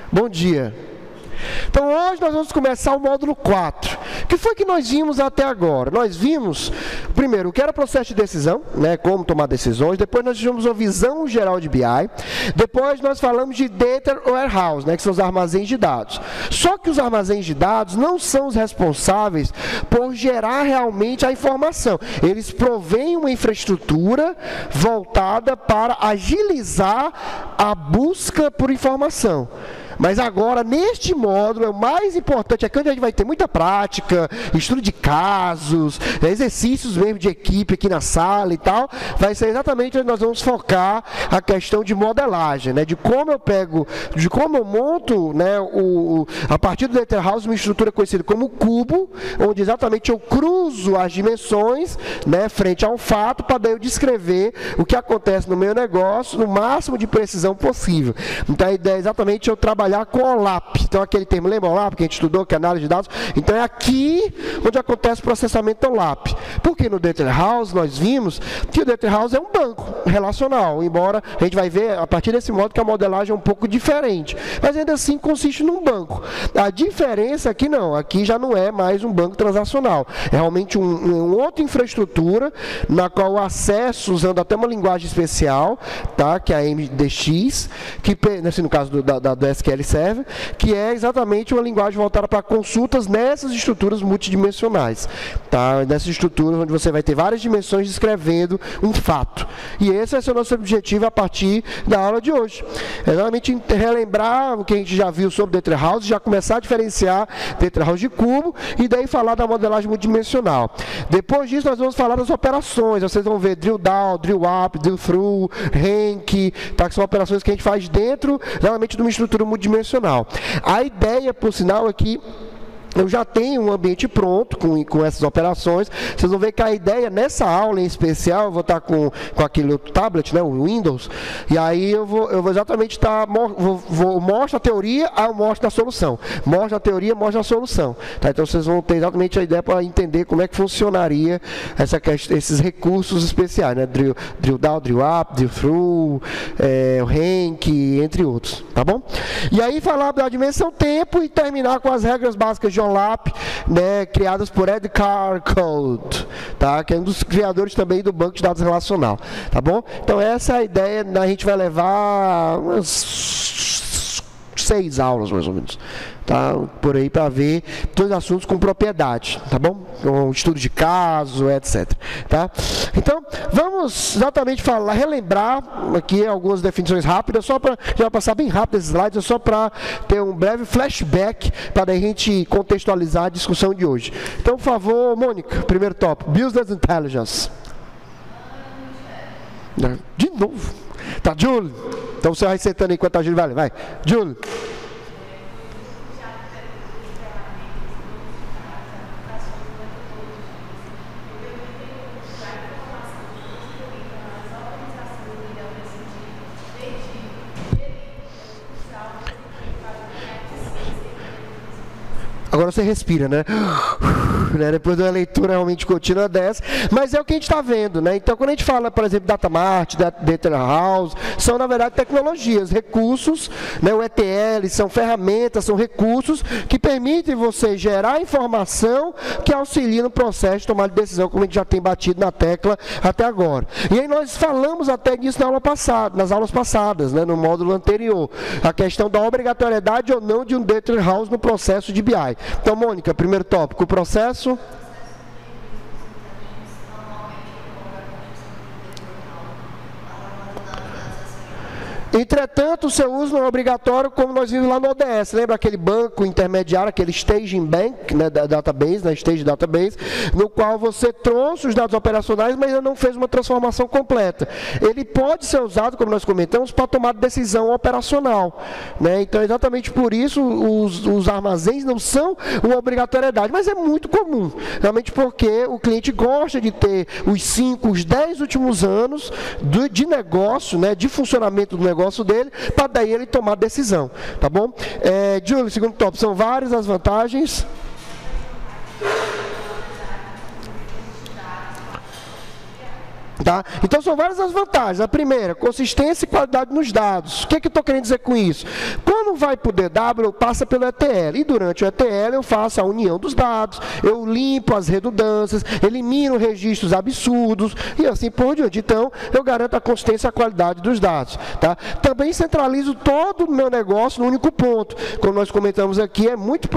Bom dia. Então hoje nós vamos começar o módulo 4. O que foi que nós vimos até agora? Nós vimos, primeiro, o que era processo de decisão, né, como tomar decisões. Depois nós tivemos uma visão geral de BI. Depois nós falamos de Data Warehouse, né, que são os armazéns de dados. Só que os armazéns de dados não são os responsáveis por gerar realmente a informação. Eles provêm uma infraestrutura voltada para agilizar a busca por informação. Mas agora, neste módulo, o mais importante é que onde a gente vai ter muita prática, estudo de casos, exercícios mesmo de equipe aqui na sala e tal, vai ser exatamente onde nós vamos focar a questão de modelagem, né? De como eu pego, de como eu monto, né, a partir do Data House, uma estrutura conhecida como cubo, onde exatamente eu cruzo as dimensões, né, frente a um fato, para daí eu descrever o que acontece no meu negócio, no máximo de precisão possível. Então a ideia é exatamente eu trabalhar com OLAP. Então aquele termo, lembra OLAP, que a gente estudou, que é análise de dados? Então é aqui onde acontece o processamento OLAP. Porque no Data House nós vimos que o Data House é um banco relacional, embora a gente vai ver a partir desse modo que a modelagem é um pouco diferente. Mas ainda assim consiste num banco. A diferença aqui não, aqui já não é mais um banco transacional. É realmente uma outra infraestrutura na qual o acesso, usando até uma linguagem especial, tá? Que é a MDX, que assim, no caso do SQL Server, que é exatamente uma linguagem voltada para consultas nessas estruturas multidimensionais, tá? Nessas estruturas onde você vai ter várias dimensões descrevendo um fato. E esse vai ser o nosso objetivo a partir da aula de hoje. É realmente relembrar o que a gente já viu sobre Data House, já começar a diferenciar Data House de cubo e daí falar da modelagem multidimensional. Depois disso nós vamos falar das operações. Vocês vão ver drill down, drill up, drill through, rank, tá? Que são operações que a gente faz dentro realmente de uma estrutura multidimensional. A ideia, por sinal, é que eu já tenho um ambiente pronto com essas operações. Vocês vão ver que a ideia, nessa aula em especial, eu vou estar com aquele outro tablet, né, o Windows, e aí eu vou exatamente estar, mostro a teoria, aí eu mostro a solução. Mostro a teoria, mostro a solução. Tá? Então vocês vão ter exatamente a ideia para entender como é que funcionaria esses recursos especiais, né? Drill down, drill up, drill through, o rank, entre outros. Tá bom? E aí falar da dimensão tempo e terminar com as regras básicas de OLAP, né, criadas por Ed Carcode, tá? Que é um dos criadores também do banco de dados relacional, tá bom? Então essa é a ideia, a gente vai levar umas 6 aulas mais ou menos, tá? Por aí, para ver todos os assuntos com propriedade, tá bom? Um estudo de caso, etc, tá? Então, vamos exatamente relembrar aqui algumas definições rápidas, só para já passar bem rápido esses slides, só para ter um breve flashback, para a gente contextualizar a discussão de hoje. Então, por favor, Mônica, primeiro tópico, Business Intelligence. De novo. Tá, Júlio? Então você vai sentando enquanto a Júlio vai. Júlio. Agora você respira, né? Depois de uma leitura realmente contínua dessa, mas é o que a gente está vendo, né? Então, quando a gente fala, por exemplo, Data Mart, Data House, são, na verdade, tecnologias, recursos, né? O ETL, são ferramentas, são recursos que permitem você gerar informação que auxilia no processo de tomar de decisão, como a gente já tem batido na tecla até agora. E aí nós falamos até disso nas aulas passadas, né? No módulo anterior, a questão da obrigatoriedade ou não de um Data House no processo de BI. Então, Mônica, primeiro tópico, o processo. Entretanto, o seu uso não é obrigatório, como nós vimos lá no ODS. Lembra aquele banco intermediário, aquele staging bank, né, da database, né, stage database, no qual você trouxe os dados operacionais, mas ainda não fez uma transformação completa. Ele pode ser usado, como nós comentamos, para tomar decisão operacional, né? Então, exatamente por isso, os armazéns não são uma obrigatoriedade, mas é muito comum, realmente porque o cliente gosta de ter os 5, os 10 últimos anos de negócio, né, de funcionamento do negócio dele, para daí ele tomar decisão, tá bom? Júlio, segundo tópico, são várias as vantagens. Tá? Então são várias as vantagens. A primeira, consistência e qualidade nos dados. O que é que eu estou querendo dizer com isso? Quando vai para o DW, passa pelo ETL. E durante o ETL eu faço a união dos dados, eu limpo as redundâncias, elimino registros absurdos e assim por diante. Então, eu garanto a consistência e a qualidade dos dados. Tá? Também centralizo todo o meu negócio no único ponto. Como nós comentamos aqui, é muito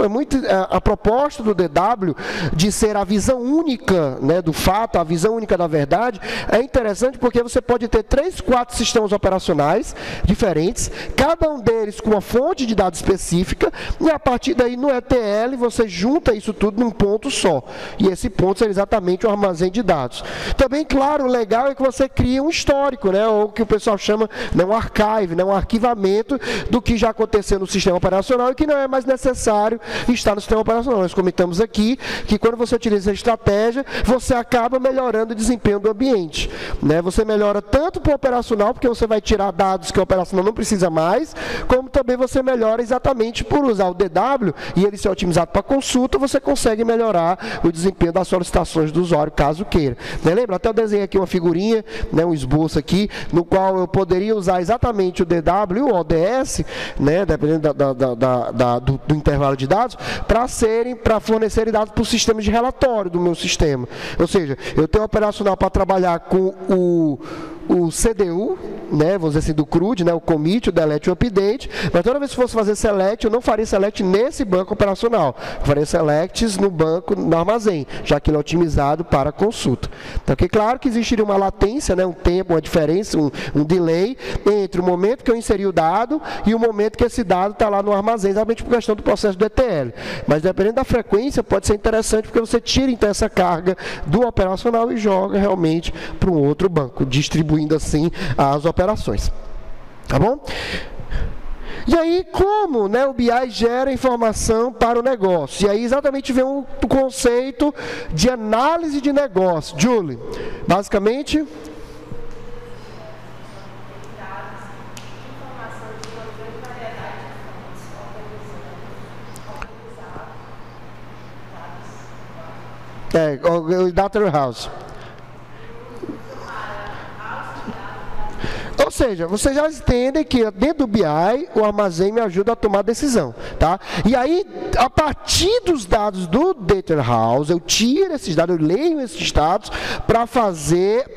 a proposta do DW de ser a visão única, né, do fato, a visão única da verdade, é interessante porque você pode ter 3, 4 sistemas operacionais diferentes, cada um deles com uma fonte de dados específica, e a partir daí no ETL você junta isso tudo num ponto só. E esse ponto seria exatamente o armazém de dados. Também, claro, o legal é que você cria um histórico, né, ou o que o pessoal chama, né, um archive, né, um arquivamento do que já aconteceu no sistema operacional e que não é mais necessário estar no sistema operacional. Nós comentamos aqui que quando você utiliza a estratégia, você acaba melhorando o desempenho do ambiente. Né? Você melhora tanto para o operacional, porque você vai tirar dados que o operacional não precisa mais, como também você melhora exatamente por usar o DW e ele ser otimizado para consulta, você consegue melhorar o desempenho das solicitações do usuário, caso queira. Né? Lembra? Até eu desenhei aqui uma figurinha, né, um esboço aqui, no qual eu poderia usar exatamente o DW e o ODS, né, dependendo do intervalo de dados, para fornecerem dados para o sistema de relatório do meu sistema. Ou seja, eu tenho um operacional para trabalhar com o CDU, né, vamos dizer assim, do CRUD, né, o commit, o delete e o update, mas toda vez que fosse fazer select, eu não faria select nesse banco operacional, eu faria selects no banco, no armazém, já que ele é otimizado para consulta. Então, que claro que existiria uma latência, né, um tempo, uma diferença, um delay entre o momento que eu inseri o dado e o momento que esse dado está lá no armazém, exatamente por questão do processo do ETL. Mas dependendo da frequência, pode ser interessante, porque você tira então essa carga do operacional e joga realmente para um outro banco, distribuindo assim as operações. Tá bom? E aí, como, né, o BI gera informação para o negócio? E aí exatamente vem o conceito de análise de negócio. Julie, basicamente... o Data Warehouse. Ou seja, vocês já entendem que dentro do BI, o armazém me ajuda a tomar decisão, tá? E aí, a partir dos dados do Data Warehouse, eu tiro esses dados, eu leio esses dados para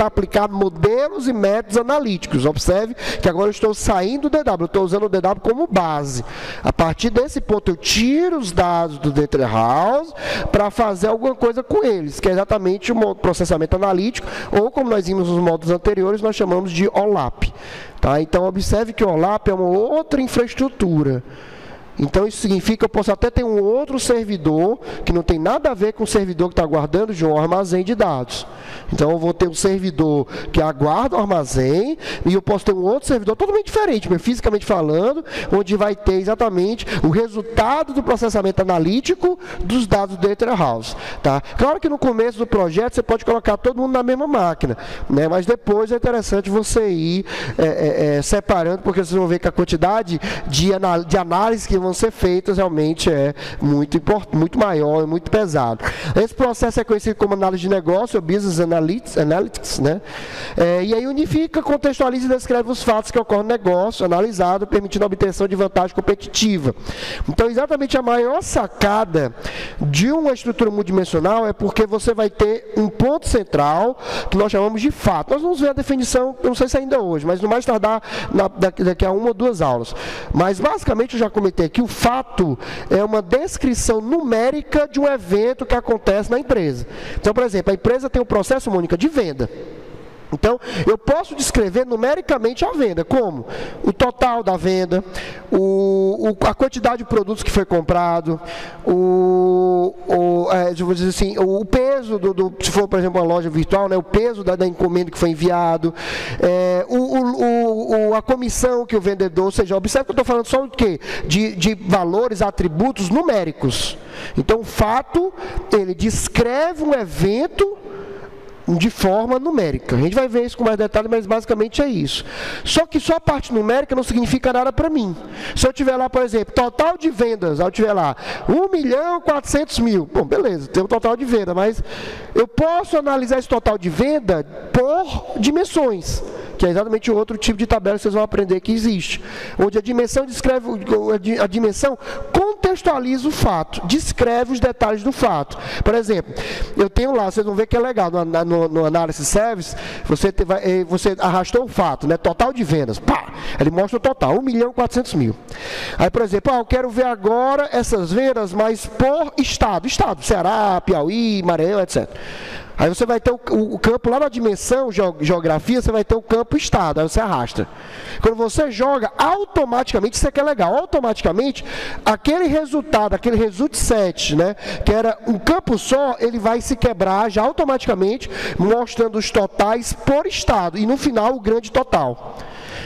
aplicar modelos e métodos analíticos. Observe que agora eu estou saindo do DW, eu estou usando o DW como base. A partir desse ponto, eu tiro os dados do Data Warehouse para fazer alguma coisa com eles, que é exatamente o processamento analítico, ou como nós vimos nos módulos anteriores, nós chamamos de OLAP. Tá? Então, observe que o OLAP é uma outra infraestrutura. Então, isso significa que eu posso até ter um outro servidor que não tem nada a ver com o servidor que está guardando de um armazém de dados. Então, eu vou ter um servidor que aguarda o armazém e eu posso ter um outro servidor totalmente diferente, fisicamente falando, onde vai ter exatamente o resultado do processamento analítico dos dados do Data Warehouse. Tá? Claro que no começo do projeto você pode colocar todo mundo na mesma máquina, né? Mas depois é interessante você ir separando, porque vocês vão ver que a quantidade de análise que vão ser feitas realmente é muito maior, é muito pesado. Esse processo é conhecido como análise de negócio, ou Business Analytics, né? E aí unifica, contextualiza e descreve os fatos que ocorrem no negócio, analisado, permitindo a obtenção de vantagem competitiva. Então, exatamente a maior sacada de uma estrutura multidimensional é porque você vai ter um ponto central, que nós chamamos de fato. Nós vamos ver a definição, eu não sei se ainda hoje, mas no mais tardar daqui a 1 ou 2 aulas. Mas, basicamente, eu já comentei que o fato é uma descrição numérica de um evento que acontece na empresa. Então, por exemplo, a empresa tem um processo, Mônica, de venda. Então, eu posso descrever numericamente a venda, como o total da venda, a quantidade de produtos que foi comprado, eu vou dizer assim, o peso, se for, por exemplo, uma loja virtual, né, o peso da encomenda que foi enviado, a comissão que o vendedor, ou seja, observe que eu estou falando só do quê? De valores, atributos numéricos. Então, o fato, ele descreve um evento de forma numérica. A gente vai ver isso com mais detalhe, mas basicamente é isso. Só que só a parte numérica não significa nada para mim. Se eu tiver lá, por exemplo, total de vendas, eu tiver lá 1.400.000, bom, beleza, tem um total de venda, mas eu posso analisar esse total de venda por dimensões. que é exatamente outro tipo de tabela que vocês vão aprender que existe. Onde a dimensão descreve, a dimensão contextualiza o fato, descreve os detalhes do fato. Por exemplo, eu tenho lá, vocês vão ver que é legal, no Analysis Service, você arrastou o fato, né, total de vendas, pá, ele mostra o total, 1.400.000. Aí, por exemplo, eu quero ver agora essas vendas, mas por estado, Ceará, Piauí, Maranhão, etc. Aí você vai ter o campo lá na dimensão, geografia, você vai ter o campo estado, aí você arrasta. Quando você joga, automaticamente, isso aqui é legal, automaticamente, aquele resultado, aquele result set, né, que era um campo só, ele vai se quebrar já automaticamente, mostrando os totais por estado, e no final o grande total.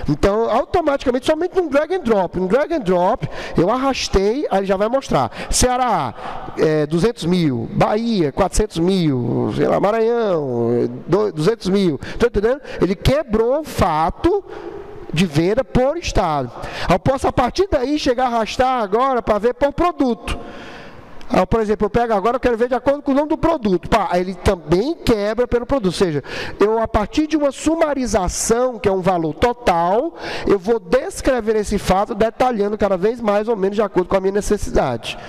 Então, automaticamente, somente num drag and drop. No drag and drop, eu arrastei, aí ele já vai mostrar. Ceará, 200.000. Bahia, 400.000. Sei lá, Maranhão, 200.000. Tá entendendo? Ele quebrou o fato de venda por estado. Eu posso, a partir daí, chegar a arrastar agora para ver por produto. Por exemplo, eu pego agora, eu quero ver de acordo com o nome do produto. Pá, aí ele também quebra pelo produto. Ou seja, eu, a partir de uma sumarização, que é um valor total, eu vou descrever esse fato, detalhando cada vez mais ou menos de acordo com a minha necessidade.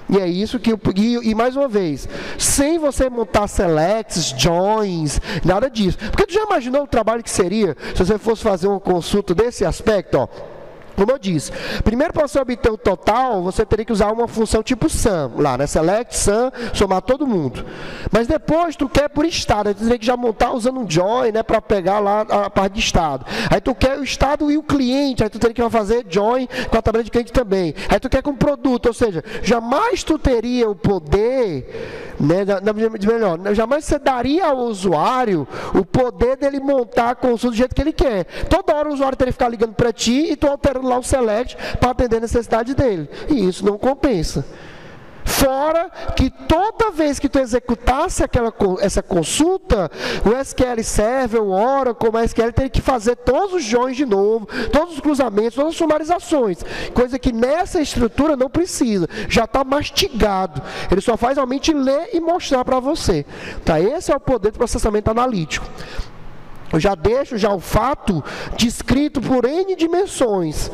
E é isso que e mais uma vez, sem você montar selects, joins, nada disso. Porque tu já imaginou o trabalho que seria se você fosse fazer uma consulta desse aspecto, ó? Como eu disse, primeiro para você obter o total, você teria que usar uma função tipo sum, lá, né? Select, sum, somar todo mundo. Mas depois tu quer por estado, aí tu teria que já montar usando um join, né? Para pegar lá a parte de estado. Aí tu quer o estado e o cliente, aí tu teria que fazer join com a tabela de cliente também. Aí tu quer com produto, ou seja, jamais tu teria o poder, né? Melhor, jamais você daria ao usuário o poder dele montar a consulta do jeito que ele quer. Toda hora o usuário teria que ficar ligando para ti e tu alterando lá o select para atender a necessidade dele. E isso não compensa. Fora que toda vez que tu executasse essa consulta, o SQL Server, o Oracle, o SQL teria que fazer todos os joins de novo, todos os cruzamentos, todas as sumarizações. Coisa que nessa estrutura não precisa. Já está mastigado. Ele só faz realmente ler e mostrar para você. Tá? Esse é o poder do processamento analítico. Eu já deixo o fato descrito por N dimensões.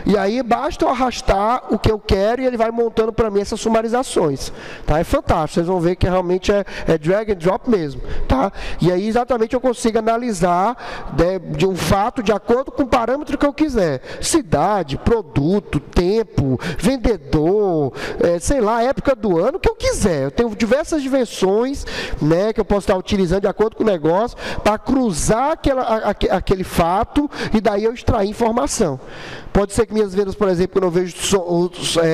E aí basta eu arrastar o que eu quero e ele vai montando para mim essas sumarizações. Tá? É fantástico, vocês vão ver que realmente é drag and drop mesmo. Tá? E aí exatamente eu consigo analisar de um fato de acordo com o parâmetro que eu quiser. Cidade, produto, tempo, vendedor, sei lá, época do ano, o que eu quiser. Eu tenho diversas dimensões, né, que eu posso estar utilizando de acordo com o negócio para cruzar aquele fato e daí eu extrair informação. Pode ser que minhas vendas, por exemplo, quando eu vejo,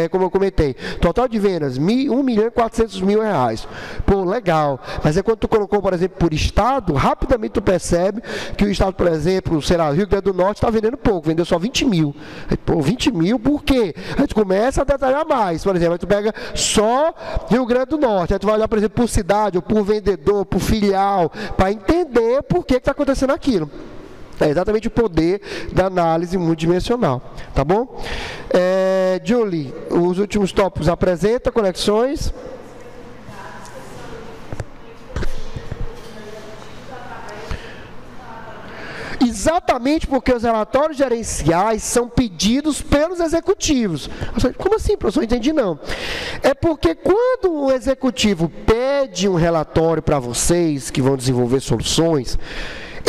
como eu comentei, total de vendas, R$1.400.000. Pô, legal. Mas é quando tu colocou, por exemplo, por estado, rapidamente tu percebe que o estado, por exemplo, sei lá, Rio Grande do Norte está vendendo pouco, vendeu só 20.000. Aí, pô, 20.000 por quê? Aí tu começa a detalhar mais, por exemplo, aí tu pega só Rio Grande do Norte, aí tu vai olhar, por exemplo, por cidade, ou por vendedor, por filial, para entender por que está acontecendo aquilo. É exatamente o poder da análise multidimensional, tá bom? Julie, os últimos tópicos, apresenta conexões. Exatamente porque os relatórios gerenciais são pedidos pelos executivos. Como assim, professor? Não entendi não. É porque quando o executivo pede um relatório para vocês que vão desenvolver soluções,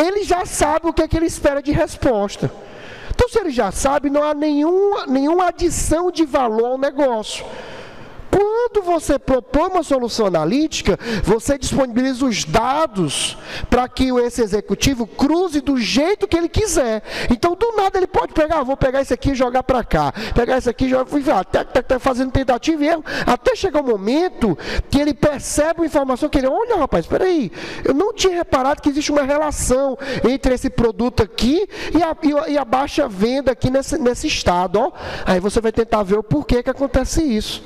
ele já sabe o que é que ele espera de resposta. Então, se ele já sabe, não há nenhuma adição de valor ao negócio. Quando você propõe uma solução analítica, você disponibiliza os dados para que esse executivo cruze do jeito que ele quiser. Então, do nada, ele pode pegar, vou pegar esse aqui e jogar para cá. Pegar esse aqui e jogar, até fazendo tentativa e erro, até chegar o momento que ele percebe uma informação que ele, olha, rapaz, espera aí, eu não tinha reparado que existe uma relação entre esse produto aqui e a baixa venda aqui nesse estado. Ó. Aí você vai tentar ver o porquê que acontece isso.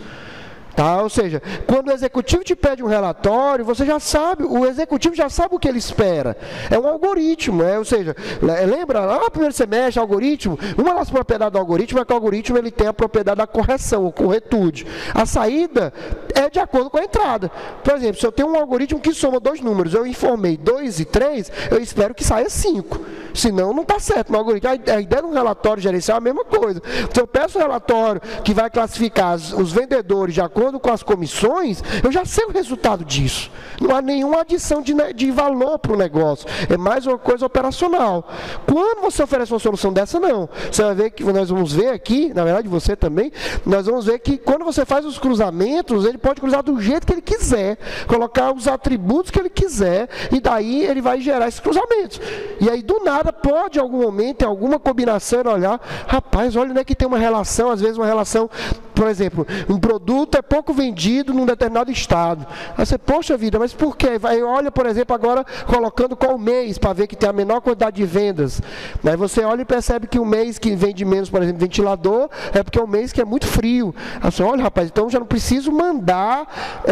Tá? Ou seja, quando o executivo te pede um relatório, você já sabe, o executivo já sabe o que ele espera. É um algoritmo, ou seja, lembra lá no primeiro semestre, algoritmo, uma das propriedades do algoritmo é que o algoritmo ele tem a propriedade da correção, ou corretude. A saída é de acordo com a entrada. Por exemplo, se eu tenho um algoritmo que soma dois números, eu informei 2 e 3, eu espero que saia 5. Senão não está certo no algoritmo. A ideia de um relatório gerencial é a mesma coisa. Se eu peço um relatório que vai classificar os vendedores de acordo com as comissões, eu já sei o resultado disso. Não há nenhuma adição de valor para o negócio. É mais uma coisa operacional. Quando você oferece uma solução dessa, não. Você vai ver que nós vamos ver aqui, na verdade você também, nós vamos ver que quando você faz os cruzamentos, ele pode cruzar do jeito que ele quiser, colocar os atributos que ele quiser, e daí ele vai gerar esses cruzamentos. E aí, do nada, pode, em algum momento, em alguma combinação, olhar, rapaz, olha onde é que tem uma relação, às vezes uma relação, por exemplo, um produto é pouco vendido num determinado estado. Aí você, poxa vida, mas por quê? Aí olha, por exemplo, agora colocando qual mês, para ver que tem a menor quantidade de vendas. Aí você olha e percebe que o mês que vende menos, por exemplo, ventilador, é porque é um mês que é muito frio. Aí você, olha, rapaz, então já não preciso mandar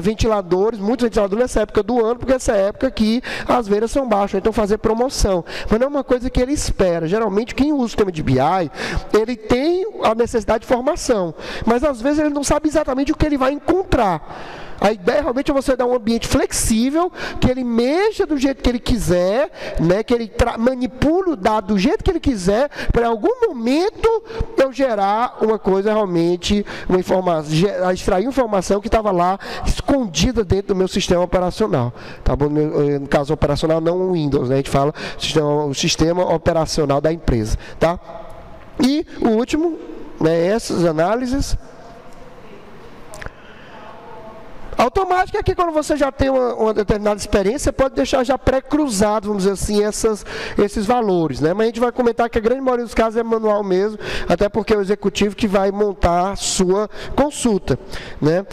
ventiladores, muitos ventiladores nessa época do ano, porque essa época que as vendas são baixas, então fazer promoção. Mas não é uma coisa que ele espera. Geralmente, quem usa o sistema de BI, ele tem a necessidade de formação, mas às vezes ele não sabe exatamente o que ele vai encontrar. A ideia realmente é você dar um ambiente flexível, que ele mexa do jeito que ele quiser, né, que ele manipule o dado do jeito que ele quiser, para em algum momento eu gerar uma coisa realmente, uma informação, extrair informação que estava lá escondida dentro do meu sistema operacional. Tá bom? No caso operacional, não o Windows, né, a gente fala o sistema operacional da empresa. Tá? E o último, né, essas análises. Automática é que quando você já tem uma determinada experiência, você pode deixar já pré-cruzado, vamos dizer assim, esses valores, né? Mas a gente vai comentar que a grande maioria dos casos é manual mesmo, até porque é o executivo que vai montar a sua consulta, né?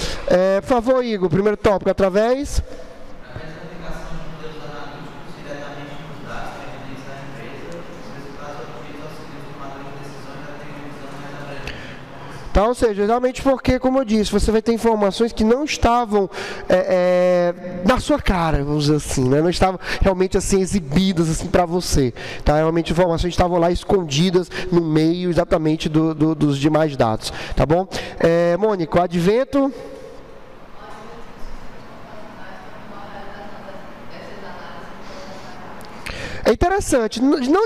Por favor, Igor, primeiro tópico, através... Tá, ou seja, realmente porque, como eu disse, você vai ter informações que não estavam na sua cara, vamos dizer assim, né? Não estavam realmente assim exibidas assim, para você. Tá? Realmente informações estavam lá escondidas no meio exatamente dos demais dados. Tá bom? Mônica, o advento... É interessante,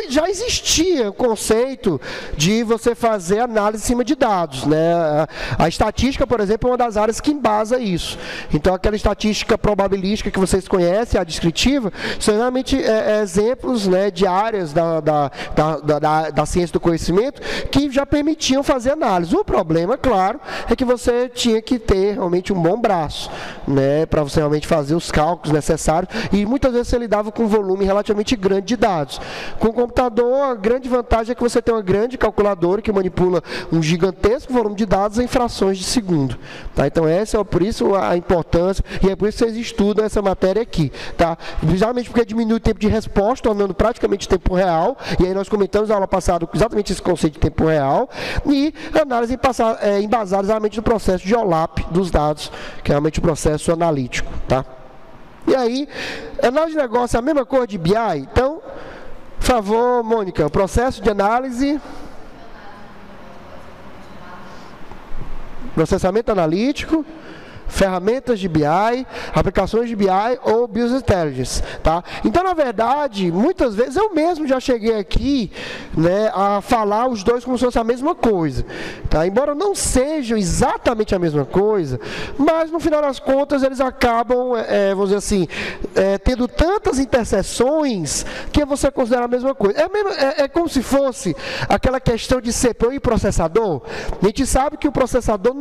já existia o conceito de você fazer análise em cima de dados, né? A estatística, por exemplo, é uma das áreas que embasa isso. Então, aquela estatística probabilística que vocês conhecem, a descritiva, são realmente exemplos, né, de áreas da ciência do conhecimento que já permitiam fazer análise. O problema, claro, é que você tinha que ter realmente um bom braço, né, para você realmente fazer os cálculos necessários, e muitas vezes você lidava com um volume relativamente grande de dados. Com o computador, a grande vantagem é que você tem uma grande calculadora que manipula um gigantesco volume de dados em frações de segundo. Tá? Então, por isso a importância, e é por isso que vocês estudam essa matéria aqui. Tá? Justamente porque diminui o tempo de resposta, tornando praticamente tempo real, e aí nós comentamos na aula passada exatamente esse conceito de tempo real, e análise embasada exatamente no processo de OLAP dos dados, que é realmente o processo analítico. Tá? E aí, análise de negócio é a mesma coisa de BI? Então, por favor, Mônica, o processo de análise, processamento analítico, ferramentas de BI, aplicações de BI ou Business Intelligence, tá? Então, na verdade, muitas vezes eu mesmo já cheguei aqui, né, a falar os dois como se fosse a mesma coisa, tá? Embora não sejam exatamente a mesma coisa, mas no final das contas eles acabam, vamos dizer assim, tendo tantas interseções que você considera a mesma coisa. É como se fosse aquela questão de CPU e processador. A gente sabe que o processador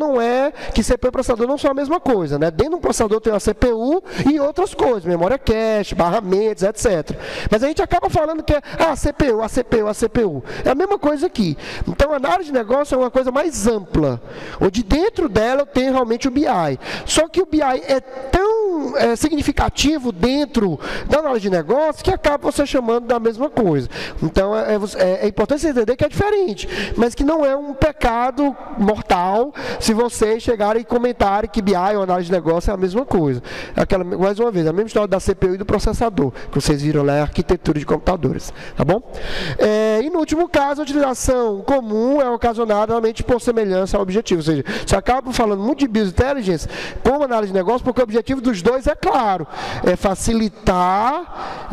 que CPU e processador não são a mesma coisa, né? Dentro de um processador tem a CPU e outras coisas, memória cache, barramentos, etc. Mas a gente acaba falando que é a CPU. É a mesma coisa aqui. Então, a análise de negócio é uma coisa mais ampla, onde dentro dela eu tenho realmente o BI. Só que o BI é tão significativo dentro da análise de negócio que acaba você chamando da mesma coisa. Então, é importante você entender que é diferente, mas que não é um pecado mortal se vocês chegarem e comentarem que BI ou análise de negócio é a mesma coisa. Mais uma vez, a mesma história da CPU e do processador, que vocês viram lá, é a arquitetura de computadores, tá bom? E no último caso, a utilização comum é ocasionada realmente por semelhança ao objetivo, ou seja, você acaba falando muito de Business Intelligence como análise de negócio, porque o objetivo dos dois é claro, é facilitar,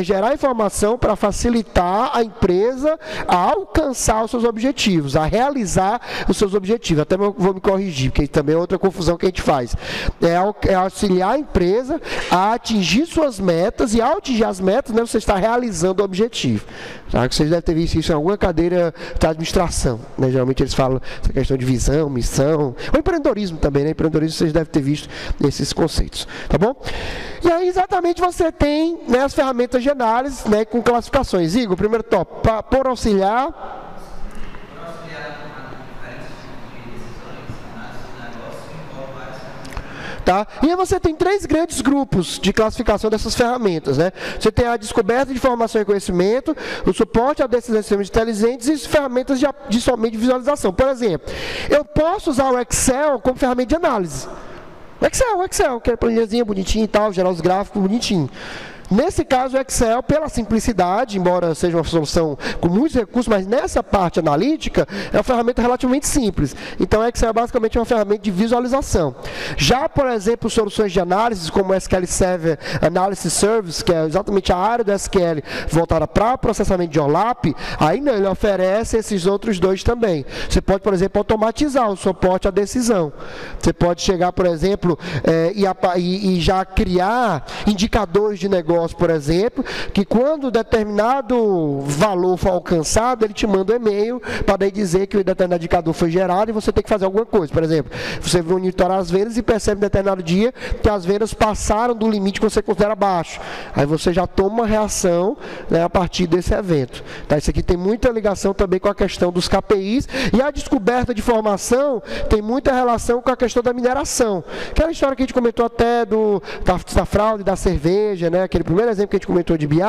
gerar informação para facilitar a empresa a alcançar os seus objetivos, a realizar os seus objetivos. Até vou me corrigir, porque também é outra confusão que a gente faz. É auxiliar a empresa a atingir suas metas, e ao atingir as metas, né, você está realizando o objetivo. Tá? Vocês devem ter visto isso em alguma cadeira de administração. Né? Geralmente eles falam essa questão de visão, missão, ou empreendedorismo também, né? Empreendedorismo vocês devem ter visto esses conceitos. Tá bom? E aí exatamente você tem, né, as ferramentas de análise, né, com classificações. Igor, primeiro tópico, por auxiliar. Tá? E aí você tem 3 grandes grupos de classificação dessas ferramentas. Né? Você tem a descoberta de informação e conhecimento, o suporte a decisões de sistemas inteligentes e ferramentas de somente visualização. Por exemplo, eu posso usar o Excel como ferramenta de análise. O Excel, que é planilhazinha bonitinha e tal, gerar os gráficos bonitinho. Nesse caso, o Excel, pela simplicidade, embora seja uma solução com muitos recursos, mas nessa parte analítica, é uma ferramenta relativamente simples. Então, o Excel é basicamente uma ferramenta de visualização. Já, por exemplo, soluções de análise, como o SQL Server Analysis Service, que é exatamente a área do SQL voltada para processamento de OLAP, aí não, ele oferece esses outros dois também. Você pode, por exemplo, automatizar o suporte à decisão. Você pode chegar, por exemplo, e já criar indicadores de negócio, por exemplo, que quando determinado valor for alcançado, ele te manda um e-mail para daí dizer que o determinado indicador foi gerado e você tem que fazer alguma coisa. Por exemplo, você vai monitorar as vendas e percebe em determinado dia que as vendas passaram do limite que você considera baixo. Aí você já toma uma reação, né, a partir desse evento. Tá? Isso aqui tem muita ligação também com a questão dos KPIs, e a descoberta de informação tem muita relação com a questão da mineração. Aquela história que a gente comentou até da fraude da cerveja, né, aquele primeiro exemplo que a gente comentou de BI,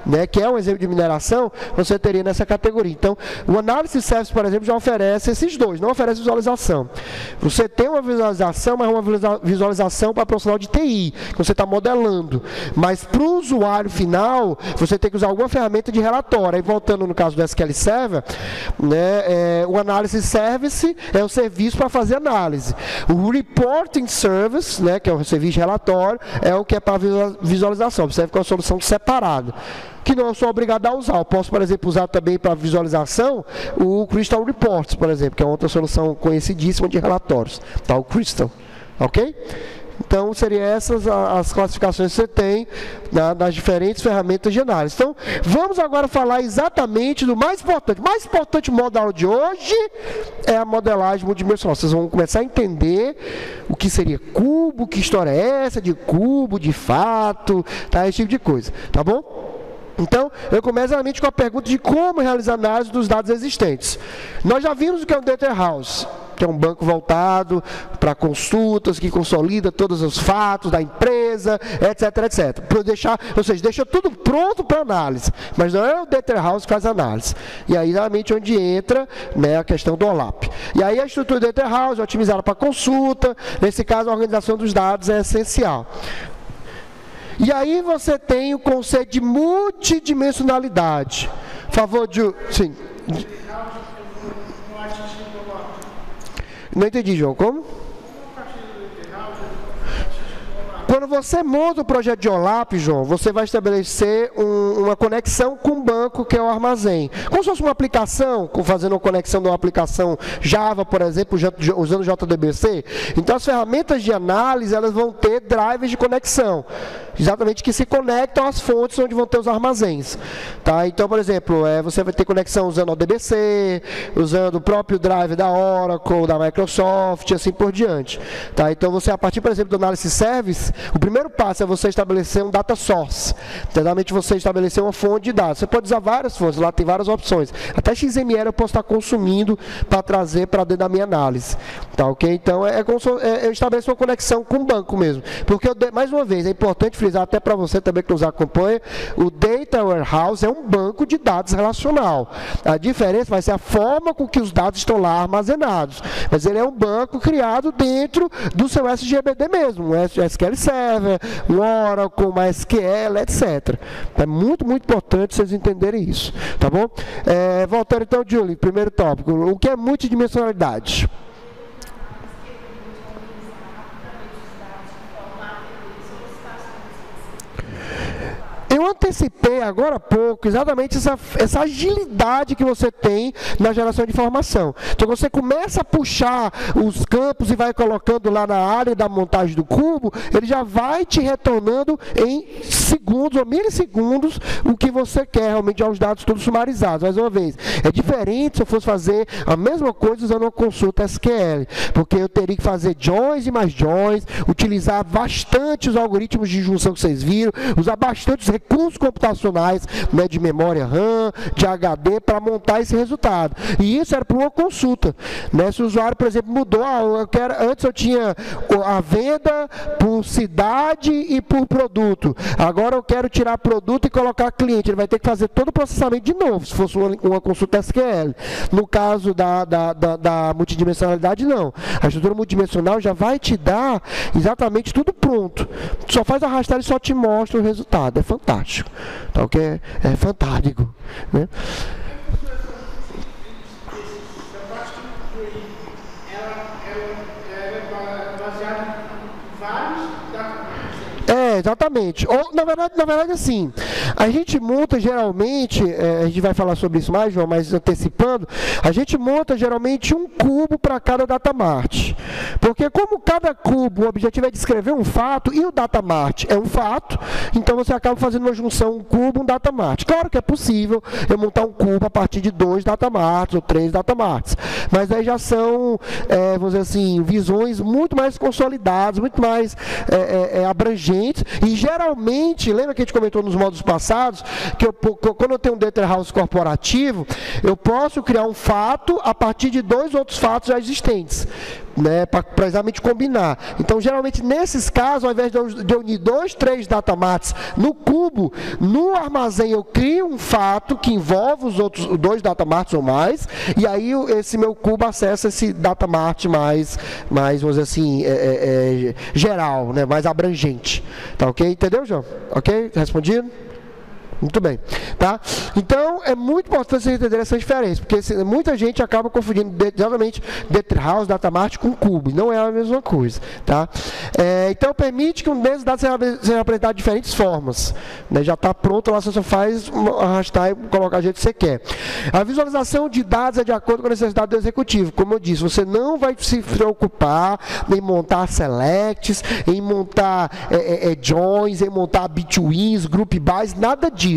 né, que é um exemplo de mineração, você teria nessa categoria. Então, o Analysis Service, por exemplo, já oferece esses dois, não oferece visualização. Você tem uma visualização, mas é uma visualização para profissional de TI, que você está modelando. Mas para o usuário final, você tem que usar alguma ferramenta de relatório. Aí, voltando no caso do SQL Server, né, o Analysis Service é o serviço para fazer análise. O Reporting Service, né, que é o serviço de relatório, é o que é para visualização. Serve com a solução separada, que não sou obrigado a usar. Eu posso, por exemplo, usar também para visualização o Crystal Reports, por exemplo, que é outra solução conhecidíssima de relatórios, tá? O Crystal, ok? Então, seriam essas as classificações que você tem nas diferentes ferramentas de análise. Então, vamos agora falar exatamente do mais importante. O mais importante modal de hoje é a modelagem multidimensional. Vocês vão começar a entender o que seria cubo, que história é essa de cubo, de fato, tá? Esse tipo de coisa, tá bom? Então, eu começo exatamente com a pergunta de como realizar análise dos dados existentes. Nós já vimos o que é um Data House, que é um banco voltado para consultas, que consolida todos os fatos da empresa, etc, etc. Ou seja, deixa tudo pronto para análise, mas não é o Data House que faz análise. E aí, realmente, onde entra, né, a questão do OLAP. E aí, a estrutura do Data House é otimizada para consulta. Nesse caso, a organização dos dados é essencial. E aí você tem o conceito de multidimensionalidade. Favor de... Sim. Não entendi, João. Como? Quando você monta o projeto de OLAP, João, você vai estabelecer uma conexão com o banco, que é o armazém. Como se fosse uma aplicação, fazendo uma conexão de uma aplicação Java, por exemplo, usando JDBC. Então, as ferramentas de análise, elas vão ter drivers de conexão, exatamente, que se conectam às fontes onde vão ter os armazéns. Tá? Então, por exemplo, você vai ter conexão usando o DBC, usando o próprio drive da Oracle, da Microsoft, e assim por diante. Tá? Então, você, a partir, por exemplo, do Analysis Service, O primeiro passo é você estabelecer um data source. Geralmente você estabelecer uma fonte de dados. Você pode usar várias fontes, lá tem várias opções. Até XML eu posso estar consumindo para trazer para dentro da minha análise. Tá, ok? Então, eu estabeleço uma conexão com o banco mesmo. Porque, mais uma vez, é importante frisar, até para você também que nos acompanha, o Data Warehouse é um banco de dados relacional. A diferença vai ser a forma com que os dados estão lá armazenados. Mas ele é um banco criado dentro do seu SGBD mesmo, um SQL Server, um Oracle, uma SQL, etc. É muito, muito importante vocês entenderem isso, tá bom? Voltando então, Julie, primeiro tópico. O que é multidimensionalidade? Eu antecipei agora há pouco exatamente essa agilidade que você tem na geração de informação. Então você começa a puxar os campos e vai colocando lá na área da montagem do cubo, ele já vai te retornando em segundos ou milissegundos o que você quer, realmente os dados todos sumarizados. Mais uma vez, é diferente se eu fosse fazer a mesma coisa usando uma consulta SQL, porque eu teria que fazer joins e mais joins, utilizar bastante os algoritmos de junção que vocês viram, usar bastante os recursos computacionais, né, de memória RAM, de HD, para montar esse resultado. E isso era para uma consulta. Né? Se o usuário, por exemplo, mudou, antes eu tinha a venda por cidade e por produto. Agora eu quero tirar produto e colocar cliente. Ele vai ter que fazer todo o processamento de novo, se fosse uma consulta SQL. No caso da multidimensionalidade, não. A estrutura multidimensional já vai te dar exatamente tudo pronto. Só faz arrastar e só te mostra o resultado. É fantástico. Tá, ok? É fantástico. Né? Exatamente. Ou, na verdade, assim, a gente monta geralmente, a gente vai falar sobre isso mais, João, mas antecipando, a gente monta geralmente um cubo para cada datamart. Porque como cada cubo, o objetivo é descrever um fato, e o datamart é um fato, então você acaba fazendo uma junção, um cubo, um datamart. Claro que é possível eu montar um cubo a partir de 2 datamarts ou 3 datamarts, mas aí já são, vamos dizer assim, visões muito mais consolidadas, muito mais abrangentes. E geralmente, lembra que a gente comentou nos módulos passados, que quando eu tenho um data house corporativo, eu posso criar um fato a partir de 2 outros fatos já existentes, né, para exatamente combinar. Então, geralmente, nesses casos, ao invés de eu unir 2, 3 datamarts no cubo, no armazém eu crio um fato que envolve os outros 2 datamarts ou mais, e aí esse meu cubo acessa esse datamart mais vamos dizer assim, geral, né, mais abrangente. Tá ok? Entendeu, João? Ok? Respondido? Muito bem, tá? Então, é muito importante vocês entenderem essa diferença, porque muita gente acaba confundindo exatamente Data House, Datamart com Cubo, não é a mesma coisa, tá? Então, permite que um mesmo dado seja apresentado de diferentes formas, né? Já está pronto, lá você só faz arrastar e colocar do jeito que você quer. A visualização de dados é de acordo com a necessidade do executivo, como eu disse, você não vai se preocupar em montar selects, em montar joins, em montar betweens, group bys, nada disso.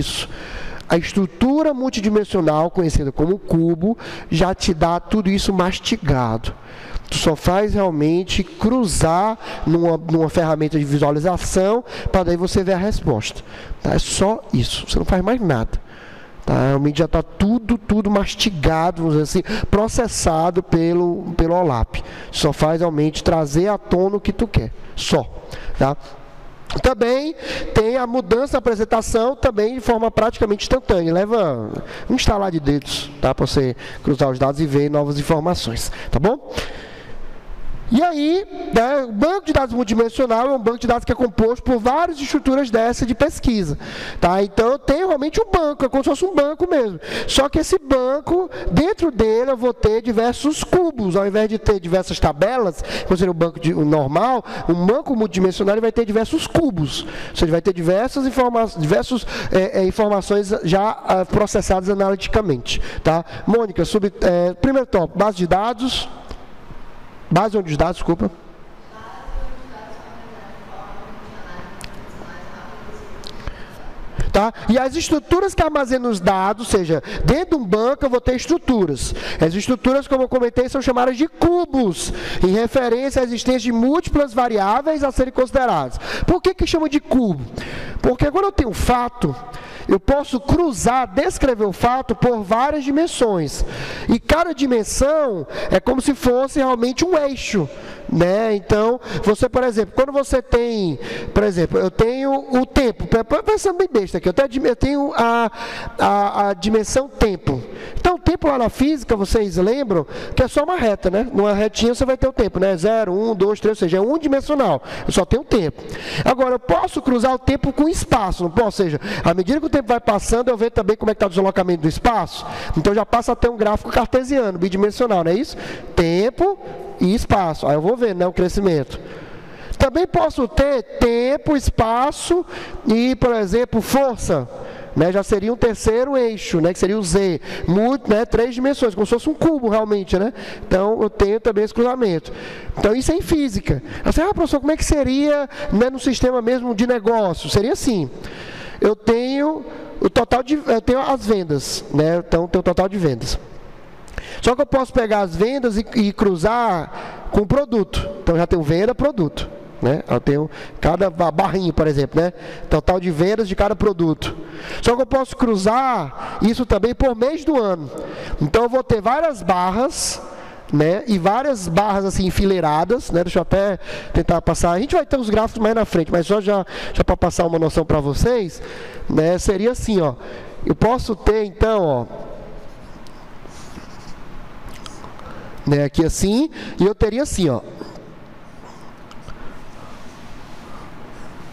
A estrutura multidimensional, conhecida como cubo, já te dá tudo isso mastigado. Tu só faz realmente cruzar numa ferramenta de visualização para daí você ver a resposta. Tá? É só isso, você não faz mais nada. Tá? Realmente já está tudo mastigado, vamos dizer assim, processado pelo OLAP. Só faz realmente trazer à tona o que tu quer. Só. Tá? Também tem a mudança da apresentação também de forma praticamente instantânea. Leva um estalar de dedos, tá? Para você cruzar os dados e ver novas informações. Tá bom? E aí, né, o banco de dados multidimensional é um banco de dados que é composto por várias estruturas dessa de pesquisa. Tá? Então, eu tenho realmente um banco, é como se fosse um banco mesmo. Só que esse banco, dentro dele, eu vou ter diversos cubos. Ao invés de ter diversas tabelas, como seria um banco normal, um banco multidimensional vai ter diversos cubos. Ou seja, vai ter diversas informações já processadas analiticamente. Tá? Mônica, primeiro tópico, base de dados. Base onde os dados, desculpa. tá? E as estruturas que armazenam os dados, ou seja, dentro de um banco eu vou ter estruturas. As estruturas, como eu comentei, são chamadas de cubos, em referência à existência de múltiplas variáveis a serem consideradas. Por que chama de cubo? Porque quando eu tenho um fato, eu posso cruzar, descrever o fato por várias dimensões. E cada dimensão é como se fosse realmente um eixo, né? Então, você, por exemplo, quando você tem, por exemplo, eu tenho o tempo, pensando bem besta aqui, eu tenho a dimensão tempo. Então, o tempo lá na física, vocês lembram que é só uma reta, né? Numa retinha você vai ter o tempo, né? 0, 1, 2, 3, ou seja, é unidimensional. Eu só tenho tempo. Agora, eu posso cruzar o tempo com espaço, não posso? Ou seja, à medida que o tempo vai passando, eu vejo também como é que está o deslocamento do espaço. Então, já passa a ter um gráfico cartesiano, bidimensional, não é isso? Tempo e espaço. Aí eu vou ver, né, o crescimento. Também posso ter tempo, espaço e, por exemplo, força. Né, já seria um terceiro eixo, né, que seria o Z, né, 3 dimensões, como se fosse um cubo realmente, né? Então eu tenho também esse cruzamento. Então isso é em física. Você, professor, como é que seria, né, no sistema mesmo de negócio? Seria assim: eu tenho o total de, eu tenho as vendas, né? Então tem o total de vendas. Só que eu posso pegar as vendas e cruzar com o produto. Então já tenho venda, produto. Né? Eu tenho cada barrinho, por exemplo, né? Total de vendas de cada produto. Só que eu posso cruzar isso também por mês do ano. Então eu vou ter várias barras, né? E várias barras assim enfileiradas, né? Deixa eu até tentar passar. A gente vai ter os gráficos mais na frente, mas só já para passar uma noção para vocês, né? Seria assim, ó. Eu posso ter então, ó, né? Aqui assim, e eu teria assim, ó.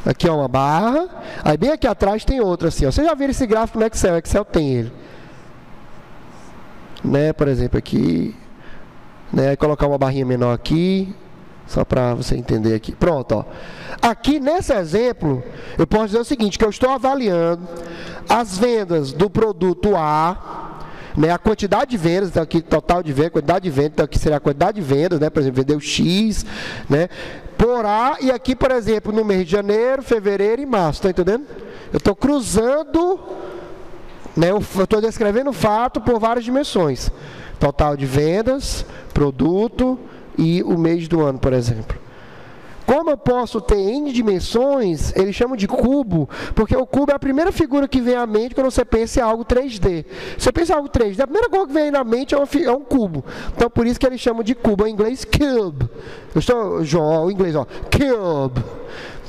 Aqui é uma barra, aí bem aqui atrás tem outra assim, ó. Vocês já viram esse gráfico no Excel? O Excel tem ele. Né, por exemplo, aqui, né, colocar uma barrinha menor aqui, só para você entender aqui. Pronto, ó. Aqui nesse exemplo, eu posso dizer o seguinte, que eu estou avaliando as vendas do produto A, né, a quantidade de vendas, então aqui total de vendas, quantidade de vendas, então aqui seria a quantidade de vendas, né, por exemplo, vendeu X, né, por A, e aqui, por exemplo, no mês de janeiro, fevereiro e março, está entendendo? Eu estou cruzando, né, eu estou descrevendo o fato por várias dimensões, total de vendas, produto e o mês do ano, por exemplo. Como eu posso ter N dimensões, eles chamam de cubo, porque o cubo é a primeira figura que vem à mente quando você pensa em algo 3D. Você pensa em algo 3D, a primeira coisa que vem na mente é um cubo. Então, por isso que eles chamam de cubo, em inglês, cube. Eu estou, em inglês, ó, cube.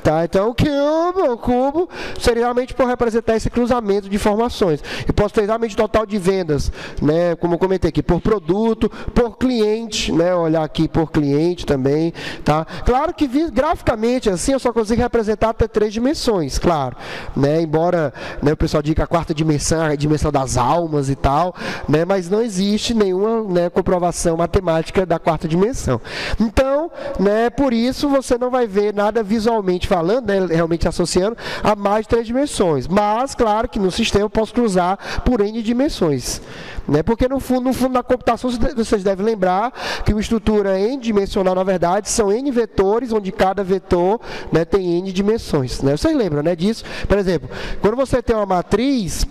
Tá? Então, o cubo, seria realmente por representar esse cruzamento de informações. E posso ter realmente total de vendas, né? Como eu comentei aqui, por produto, por cliente, né? Olhar aqui por cliente também. Tá? Claro que graficamente, assim, eu só consigo representar até 3 dimensões, claro. Né? Embora, né, o pessoal diga que a 4ª dimensão é a dimensão das almas e tal, né? Mas não existe nenhuma, né, comprovação matemática da 4ª dimensão. Então, né, por isso você não vai ver nada visualmente falando, né, realmente associando a mais de 3 dimensões. Mas, claro que no sistema eu posso cruzar por N dimensões. Né? Porque no fundo da computação vocês devem lembrar que uma estrutura N-dimensional, na verdade, são N vetores, onde cada vetor, né, tem N dimensões. Né? Vocês lembram, né, disso? Por exemplo, quando você tem uma matriz,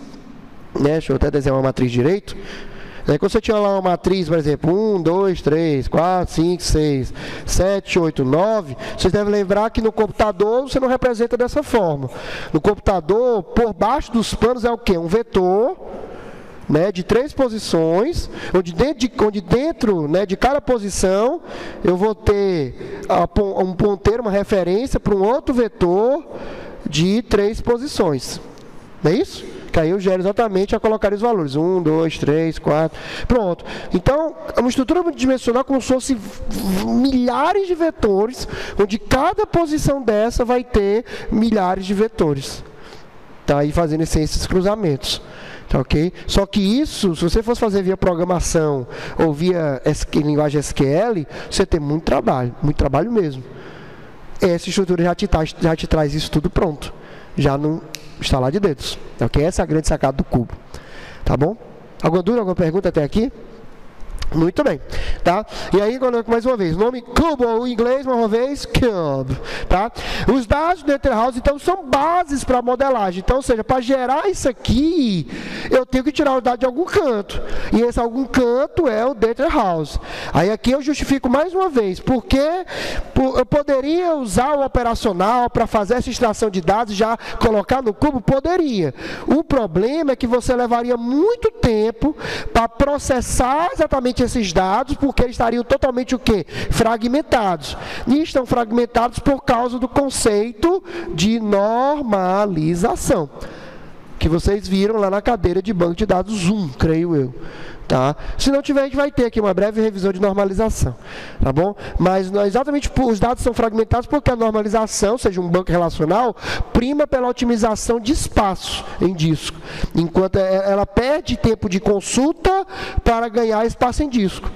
né, deixa eu até desenhar uma matriz direito. Quando você tinha lá uma matriz, por exemplo, 1, 2, 3, 4, 5, 6, 7, 8, 9, vocês devem lembrar que no computador você não representa dessa forma. No computador, por baixo dos panos é o quê? Um vetor, né, de 3 posições, onde dentro, né, de cada posição eu vou ter um ponteiro, uma referência para um outro vetor de 3 posições. Não é isso? Que aí eu gero exatamente a colocar os valores. 1, 2, 3, 4. Pronto. Então, é uma estrutura multidimensional como se fosse milhares de vetores, onde cada posição dessa vai ter milhares de vetores. Tá aí fazendo esses cruzamentos. Tá, ok? Só que isso, se você fosse fazer via programação ou via linguagem SQL, você tem muito trabalho mesmo. Essa estrutura já te traz isso tudo pronto. Já não estalar de dedos. Ok? Essa é a grande sacada do cubo. Tá bom? Alguma dúvida, alguma pergunta até aqui? Muito bem, tá? E aí, mais uma vez, nome Cubo, ou em inglês, mais uma vez, Cube, tá? Os dados do Data House, então, são bases para a modelagem. Então, ou seja, para gerar isso aqui, eu tenho que tirar os dados de algum canto. E esse algum canto é o Data House. Aí aqui eu justifico mais uma vez, porque eu poderia usar o operacional para fazer essa extração de dados e já colocar no Cubo? Poderia. O problema é que você levaria muito tempo para processar exatamente esses dados, porque eles estariam totalmente o quê? Fragmentados. E estão fragmentados por causa do conceito de normalização, que vocês viram lá na cadeira de banco de dados 1, creio eu. Tá? Se não tiver, a gente vai ter aqui uma breve revisão de normalização, tá bom? Mas exatamente os dados são fragmentados porque a normalização, seja um banco relacional, prima pela otimização de espaço em disco, enquanto ela perde tempo de consulta para ganhar espaço em disco.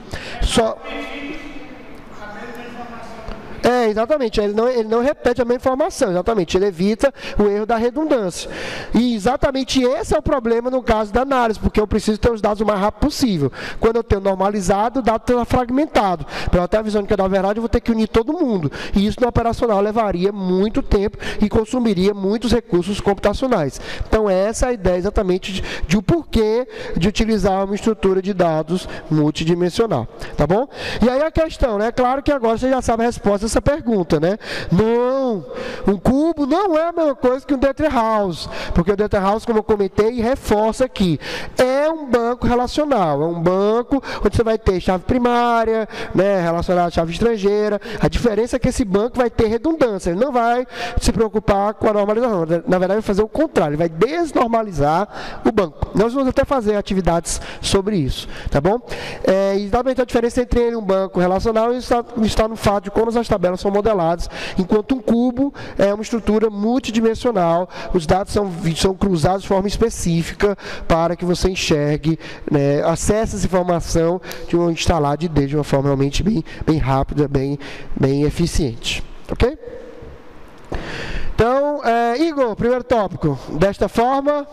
Exatamente, ele não repete a mesma informação, exatamente, ele evita o erro da redundância. E exatamente esse é o problema no caso da análise, porque eu preciso ter os dados o mais rápido possível. Quando eu tenho normalizado, o dado está fragmentado. Para eu ter a visão de que é da verdade, eu vou ter que unir todo mundo. E isso no operacional levaria muito tempo e consumiria muitos recursos computacionais. Então essa é a ideia exatamente de o porquê de utilizar uma estrutura de dados multidimensional, tá bom? E aí a questão, né? Claro que agora você já sabe a resposta dessa pergunta, né? Não, um cubo não é a mesma coisa que um Data House, porque o Data House, como eu comentei e reforço aqui, é um banco relacional, é um banco onde você vai ter chave primária, né, relacionada à chave estrangeira. A diferença é que esse banco vai ter redundância, ele não vai se preocupar com a normalização, na verdade vai fazer o contrário, ele vai desnormalizar o banco. Nós vamos até fazer atividades sobre isso, tá bom? Exatamente a diferença entre ele e um banco relacional está no fato de como as tabelas são modeladas, enquanto um cubo é uma estrutura multidimensional, os dados são cruzados de forma específica para que você enxergue, né, acesse essa informação de um instalar de uma forma realmente bem rápida, bem eficiente. Ok? Então, Igor, primeiro tópico. Desta forma...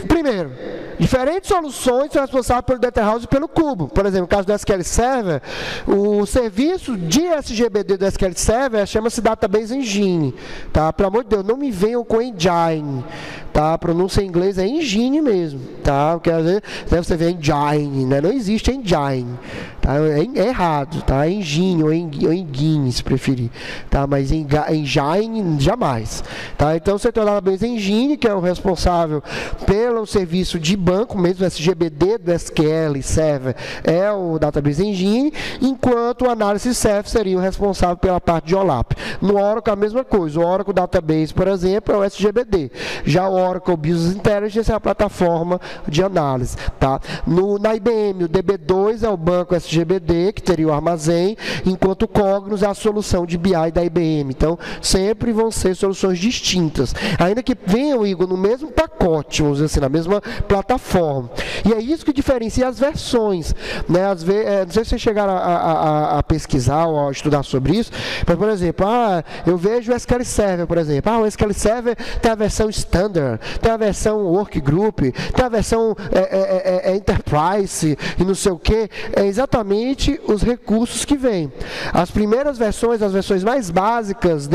Primeiro, diferentes soluções são responsáveis pelo Data House e pelo cubo. Por exemplo, no caso do SQL Server, o serviço de SGBD do SQL Server chama-se Database Engine. Tá? Pelo amor de Deus, não me venham com Engine. Tá? A pronúncia em inglês é Engine mesmo. Tá? Porque às vezes você vê Engine, né? Não existe Engine. Tá? É errado. Tá? Engine ou Engine, se preferir. Tá? Mas Engine, jamais. Tá? Então você tem o Database Engine, que é o responsável pelo serviço de banco, mesmo o SGBD do SQL Server é o Database Engine, enquanto o Analysis Server seria o responsável pela parte de OLAP. No Oracle a mesma coisa, o Oracle Database, por exemplo, é o SGBD. Já o Oracle Business Intelligence é a plataforma de análise. Tá? Na IBM, o DB2 é o banco SGBD, que teria o armazém, enquanto o Cognos é a solução de BI da IBM. Então, sempre vão ser soluções distintas. Ainda que venham, Igor, no mesmo pacote, vamos dizer assim, na mesma plataforma. E é isso que diferencia as versões. Né? Não sei se vocês chegaram a pesquisar ou a estudar sobre isso, mas, por exemplo, eu vejo o SQL Server, por exemplo. O SQL Server tem a versão Standard, tem a versão Workgroup, tem a versão Enterprise e não sei o que. É exatamente os recursos que vêm. As primeiras versões, as versões mais básicas,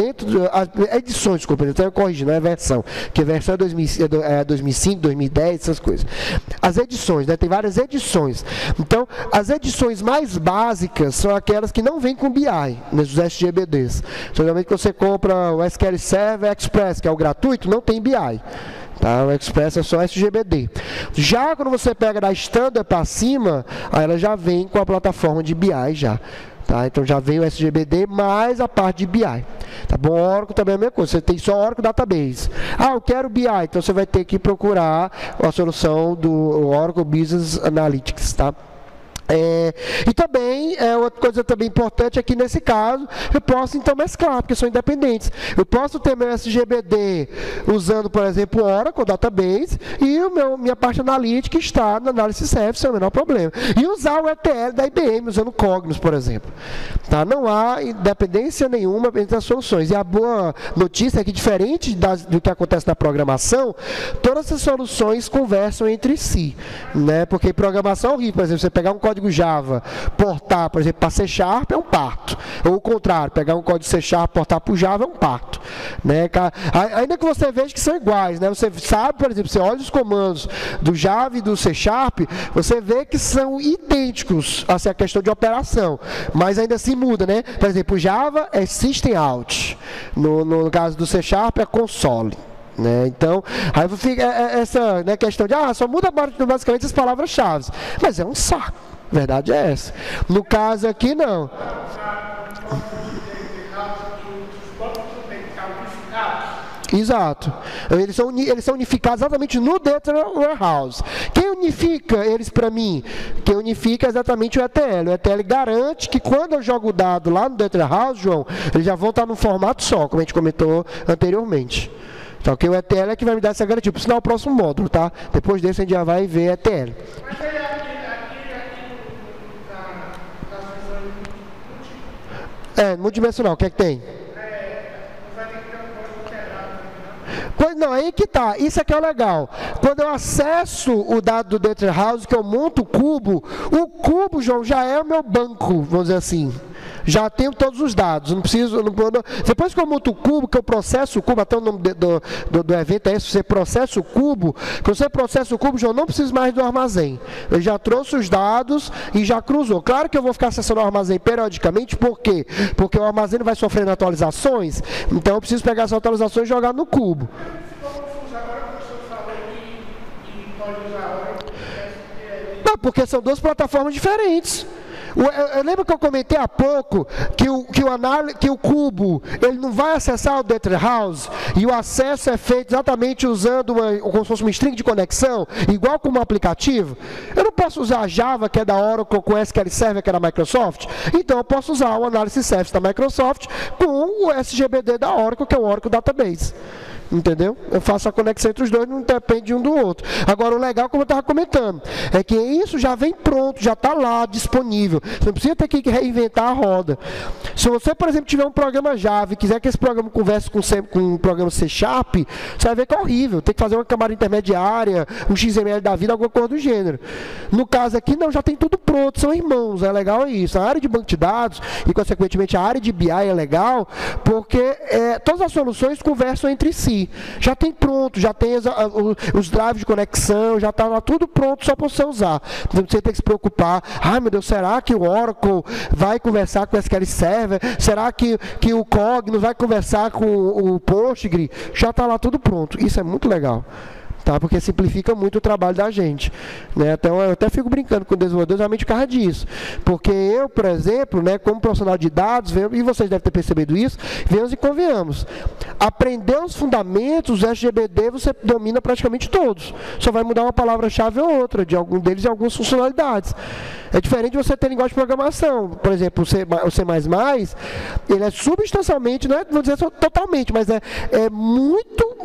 edições, desculpa, eu tenho que corrigir, não é versão, que a versão é 2005, 2010, essas coisas. As edições, né? Tem várias edições. Então, as edições mais básicas são aquelas que não vêm com BI, nos SGBDs. Geralmente, quando você compra o SQL Server Express, que é o gratuito, não tem BI. Tá? O Express é só SGBD. Já quando você pega da Standard para cima, aí ela já vem com a plataforma de BI já. Tá? Então já vem o SGBD mais a parte de BI. Tá bom? O Oracle também é a mesma coisa. Você tem só Oracle Database. Eu quero BI. Então você vai ter que procurar a solução do Oracle Business Analytics. Tá? E também, outra coisa também importante é que nesse caso, eu posso então mesclar, porque são independentes. Eu posso ter meu SGBD usando, por exemplo, o Oracle Database e minha parte analítica está na Analysis Server, sem o menor problema. E usar o ETL da IBM, usando Cognos, por exemplo. Tá? Não há independência nenhuma entre as soluções. E a boa notícia é que, diferente do que acontece na programação, todas as soluções conversam entre si. Né? Porque em programação é horrível. Por exemplo, você pegar um código Java, portar, por exemplo, para C# é um parto. Ou o contrário, pegar um código C# portar para o Java é um parto. Né? Ainda que você veja que são iguais. Né? Você sabe, por exemplo, você olha os comandos do Java e do C#, você vê que são idênticos, assim, a questão de operação. Mas ainda assim muda, né? Por exemplo, o Java é System Out, no caso do C# é console. Né? Então, aí fica essa, né, questão de, só muda basicamente as palavras-chave. Mas é um saco, a verdade é essa. No caso aqui, não. Exato. Eles são unificados exatamente no Data Warehouse. Quem unifica eles para mim? Quem unifica é exatamente o ETL. O ETL garante que quando eu jogo o dado lá no Data Warehouse, João, eles já vão estar num formato só, como a gente comentou anteriormente. Então, o ETL é que vai me dar essa garantia. Por sinal, o próximo módulo, tá? Depois desse a gente já vai ver ETL. Multidimensional, o que é que tem? Pois não, aí que tá, isso aqui é legal. Quando eu acesso o dado do Data Warehouse, que eu monto o cubo, João, já é o meu banco, vamos dizer assim. Já tenho todos os dados, não preciso... Depois que eu monto o cubo, que eu processo o cubo, até o nome do evento é esse, você processa o cubo, quando você processa o cubo, João, não precisa mais do armazém. Ele já trouxe os dados e já cruzou. Claro que eu vou ficar acessando o armazém periodicamente, por quê? Porque o armazém vai sofrendo atualizações, então eu preciso pegar essas atualizações e jogar no cubo. Não, porque são duas plataformas diferentes. Eu lembro que eu comentei há pouco que o cubo ele não vai acessar o Data Warehouse e o acesso é feito exatamente usando como se fosse uma string de conexão, igual como um aplicativo. Eu não posso usar a Java, que é da Oracle, com o SQL Server, que é da Microsoft. Então eu posso usar o Analysis Service da Microsoft com o SGBD da Oracle, que é o Oracle Database. Entendeu? Eu faço a conexão entre os dois, não depende um do outro. Agora, o legal, como eu estava comentando, é que isso já vem pronto, já está lá, disponível. Você não precisa ter que reinventar a roda. Se você, por exemplo, tiver um programa Java e quiser que esse programa converse com um programa C#, você vai ver que é horrível. Tem que fazer uma camada intermediária, um XML da vida, alguma coisa do gênero. No caso aqui, não, já tem tudo pronto, são irmãos, é legal isso. A área de banco de dados e, consequentemente, a área de BI é legal, porque todas as soluções conversam entre si. Já tem pronto, já tem os drives de conexão, já está lá tudo pronto só para você usar. Não precisa ter que se preocupar. Ai, meu Deus, será que o Oracle vai conversar com o SQL Server? Será que o Cognos vai conversar com o Postgre? Já está lá tudo pronto. Isso é muito legal. Tá? Porque simplifica muito o trabalho da gente. Né? Então, eu até fico brincando com o desenvolvedor exatamente por causa disso. Porque eu, por exemplo, né, como profissional de dados, e vocês devem ter percebido isso, venhamos e convenhamos. Aprender os fundamentos, o SGBD, você domina praticamente todos. Só vai mudar uma palavra-chave ou outra, de algum deles e algumas funcionalidades. É diferente de você ter linguagem de programação. Por exemplo, o C++, ele é substancialmente, não vou dizer totalmente, mas é muito,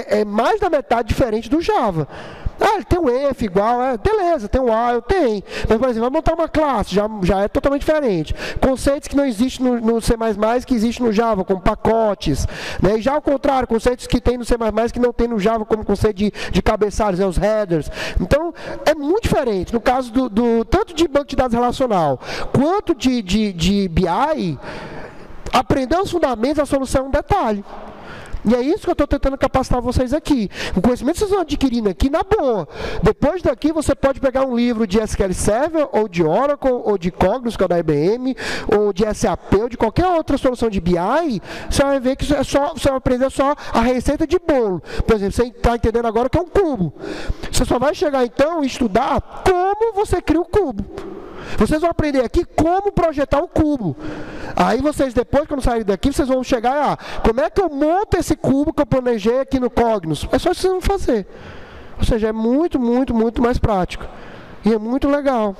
é mais da metade diferente do Java. Ele tem um if igual, beleza, tem um while, tem. Mas, por exemplo, vai montar uma classe, já é totalmente diferente. Conceitos que não existem no C++, que existem no Java, como pacotes. Né? E já ao contrário, conceitos que tem no C++, que não tem no Java, como conceito de cabeçalhos, os headers. Então, é muito diferente. No caso tanto de banco de dados relacional, quanto de BI, aprender os fundamentos, a solução é um detalhe. E é isso que eu estou tentando capacitar vocês aqui. O conhecimento que vocês estão adquirindo aqui, na boa. Depois daqui, você pode pegar um livro de SQL Server, ou de Oracle, ou de Cognos, que é da IBM, ou de SAP, ou de qualquer outra solução de BI, você vai ver que você vai aprender só a receita de bolo. Por exemplo, você está entendendo agora que é um cubo. Você só vai chegar, então, e estudar como você cria o cubo. Vocês vão aprender aqui como projetar um cubo. Aí vocês, depois, quando saírem daqui, vocês vão chegar como é que eu monto esse cubo que eu planejei aqui no Cognos? É só isso que vocês vão fazer. Ou seja, é muito, muito, muito mais prático. E é muito legal.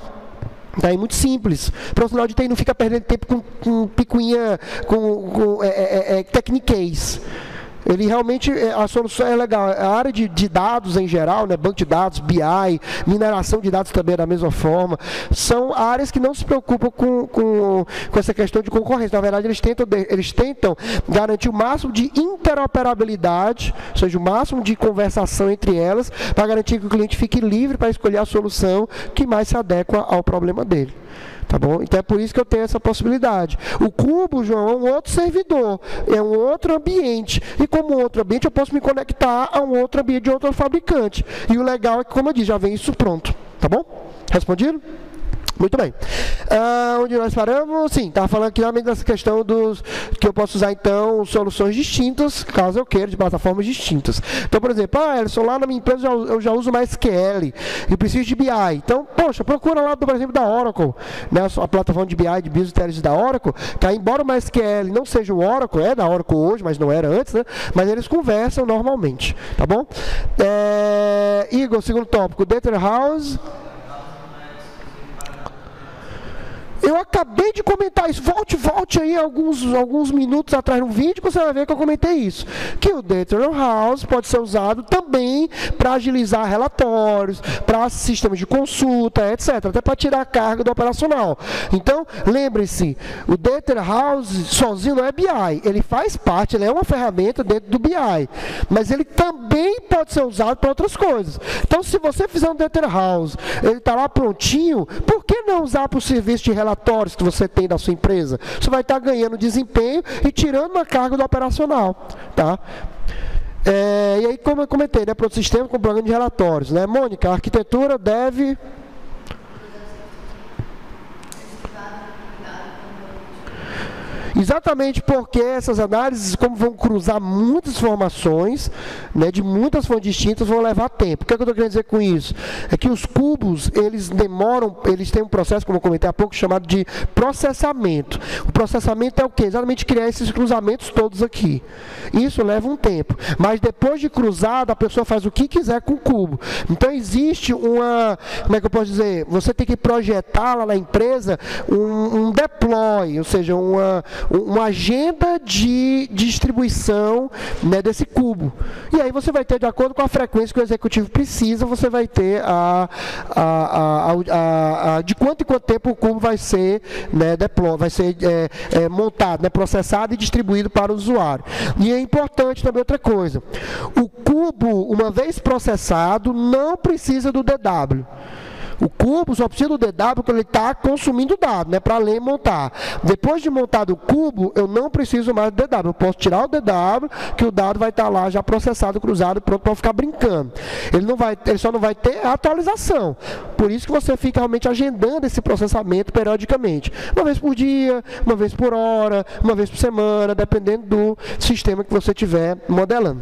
É muito simples. O profissional de TI não fica perdendo tempo com picuinha, com techniquez. Ele realmente, a solução é legal. A área de dados em geral, né, banco de dados, BI, mineração de dados também da mesma forma, são áreas que não se preocupam com essa questão de concorrência. Na verdade, eles tentam garantir o máximo de interoperabilidade, ou seja, o máximo de conversação entre elas, para garantir que o cliente fique livre para escolher a solução que mais se adequa ao problema dele. Tá bom? Então é por isso que eu tenho essa possibilidade. O Cubo, João, é um outro servidor, é um outro ambiente. E como outro ambiente, eu posso me conectar a um outro ambiente de outro fabricante. E o legal é que, como eu disse, já vem isso pronto. Tá bom? Respondido? Muito bem. Onde nós paramos? Sim, estava falando aqui realmente dessa questão dos que eu posso usar, então, soluções distintas, caso eu queira, de plataformas distintas. Então, por exemplo, Elson, lá na minha empresa eu já uso mais SQL e preciso de BI. Então, poxa, procura lá, por exemplo, da Oracle, né, a plataforma de BI, de Business Intelligence da Oracle, que embora o MySQL não seja o Oracle, é da Oracle hoje, mas não era antes, né? Mas eles conversam normalmente, tá bom? Igor, segundo tópico, Data House. Eu acabei de comentar isso. Volte aí alguns minutos atrás no vídeo que você vai ver que eu comentei isso. Que o Data Warehouse pode ser usado também para agilizar relatórios, para sistemas de consulta, etc. Até para tirar a carga do operacional. Então, lembre-se, o Data Warehouse sozinho não é BI. Ele faz parte, ele é uma ferramenta dentro do BI. Mas ele também pode ser usado para outras coisas. Então, se você fizer um Data Warehouse, ele está lá prontinho, por que não usar para o serviço de relatórios que você tem da sua empresa? Você vai estar ganhando desempenho e tirando uma carga do operacional, tá? E aí, como eu comentei, né, para o sistema com programa de relatórios, né? Mônica, a arquitetura deve... Exatamente porque essas análises, como vão cruzar muitas informações, né, de muitas fontes distintas, vão levar tempo. O que é que eu estou querendo dizer com isso? É que os cubos, eles demoram, eles têm um processo, como eu comentei há pouco, chamado de processamento. O processamento é o quê? Exatamente criar esses cruzamentos todos aqui. Isso leva um tempo. Mas depois de cruzado, a pessoa faz o que quiser com o cubo. Então existe uma, como é que eu posso dizer? Você tem que projetar lá na empresa um deploy, ou seja, uma agenda de distribuição, né, desse cubo. E aí você vai ter, de acordo com a frequência que o executivo precisa, você vai ter de quanto em quanto tempo o cubo vai ser, né, montado, né, processado e distribuído para o usuário. E é importante também outra coisa. O cubo, uma vez processado, não precisa do DW. O cubo só precisa do DW quando ele está consumindo dado, né, para ler e montar. Depois de montado o cubo, eu não preciso mais do DW. Eu posso tirar o DW, que o dado vai estar lá já processado, cruzado, pronto para ficar brincando. Ele só não vai ter a atualização. Por isso que você fica realmente agendando esse processamento periodicamente. Uma vez por dia, uma vez por hora, uma vez por semana, dependendo do sistema que você estiver modelando.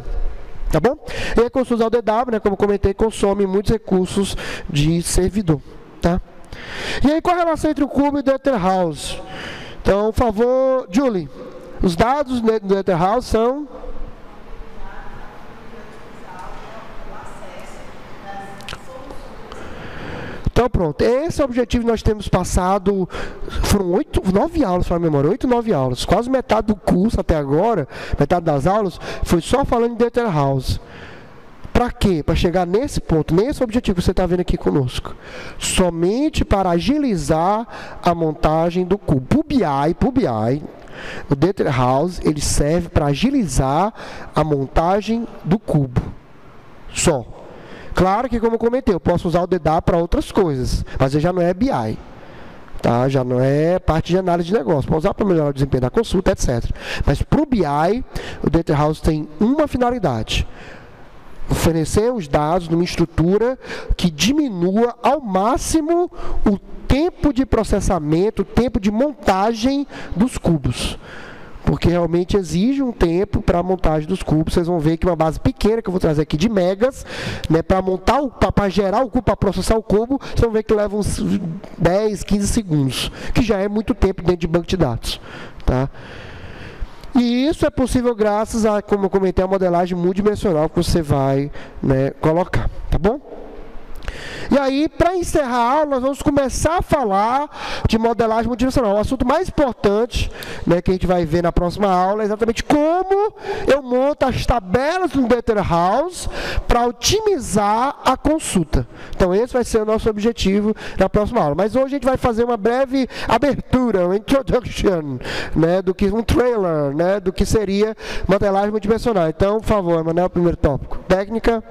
Tá bom? E aí, quando você usar o DW, né, como eu comentei, consome muitos recursos de servidor. Tá? E aí, qual a relação entre o cubo e o Data House? Então, por favor, Julie, os dados do Data House são... Então, pronto, esse é o objetivo que nós temos passado, foram 9 aulas, para a memória, 8, 9 aulas, quase metade do curso até agora, metade das aulas, foi só falando de Data House. Para quê? Para chegar nesse ponto, nesse objetivo que você está vendo aqui conosco. Somente para agilizar a montagem do cubo. Para o BI, o Data House, ele serve para agilizar a montagem do cubo. Só. Claro que, como eu comentei, eu posso usar o DW para outras coisas, mas ele já não é BI, tá? Já não é parte de análise de negócio. Posso usar para melhorar o desempenho da consulta, etc. Mas para o BI, o Data House tem uma finalidade: oferecer os dados numa estrutura que diminua ao máximo o tempo de processamento, o tempo de montagem dos cubos. Porque realmente exige um tempo para a montagem dos cubos. Vocês vão ver que uma base pequena, que eu vou trazer aqui de megas, né, para gerar o cubo, para processar o cubo, vocês vão ver que leva uns 10, 15 segundos, que já é muito tempo dentro de banco de dados. Tá? E isso é possível graças a, como eu comentei, a modelagem multidimensional que você vai, né, colocar. Tá bom? E aí, para encerrar a aula, nós vamos começar a falar de modelagem multidimensional. O assunto mais importante, né, que a gente vai ver na próxima aula é exatamente como eu monto as tabelas do Data Warehouse para otimizar a consulta. Então esse vai ser o nosso objetivo na próxima aula. Mas hoje a gente vai fazer uma breve abertura, uma introduction, né, do que um trailer, né, do que seria modelagem multidimensional. Então, por favor, Emanuel, primeiro tópico. Técnica.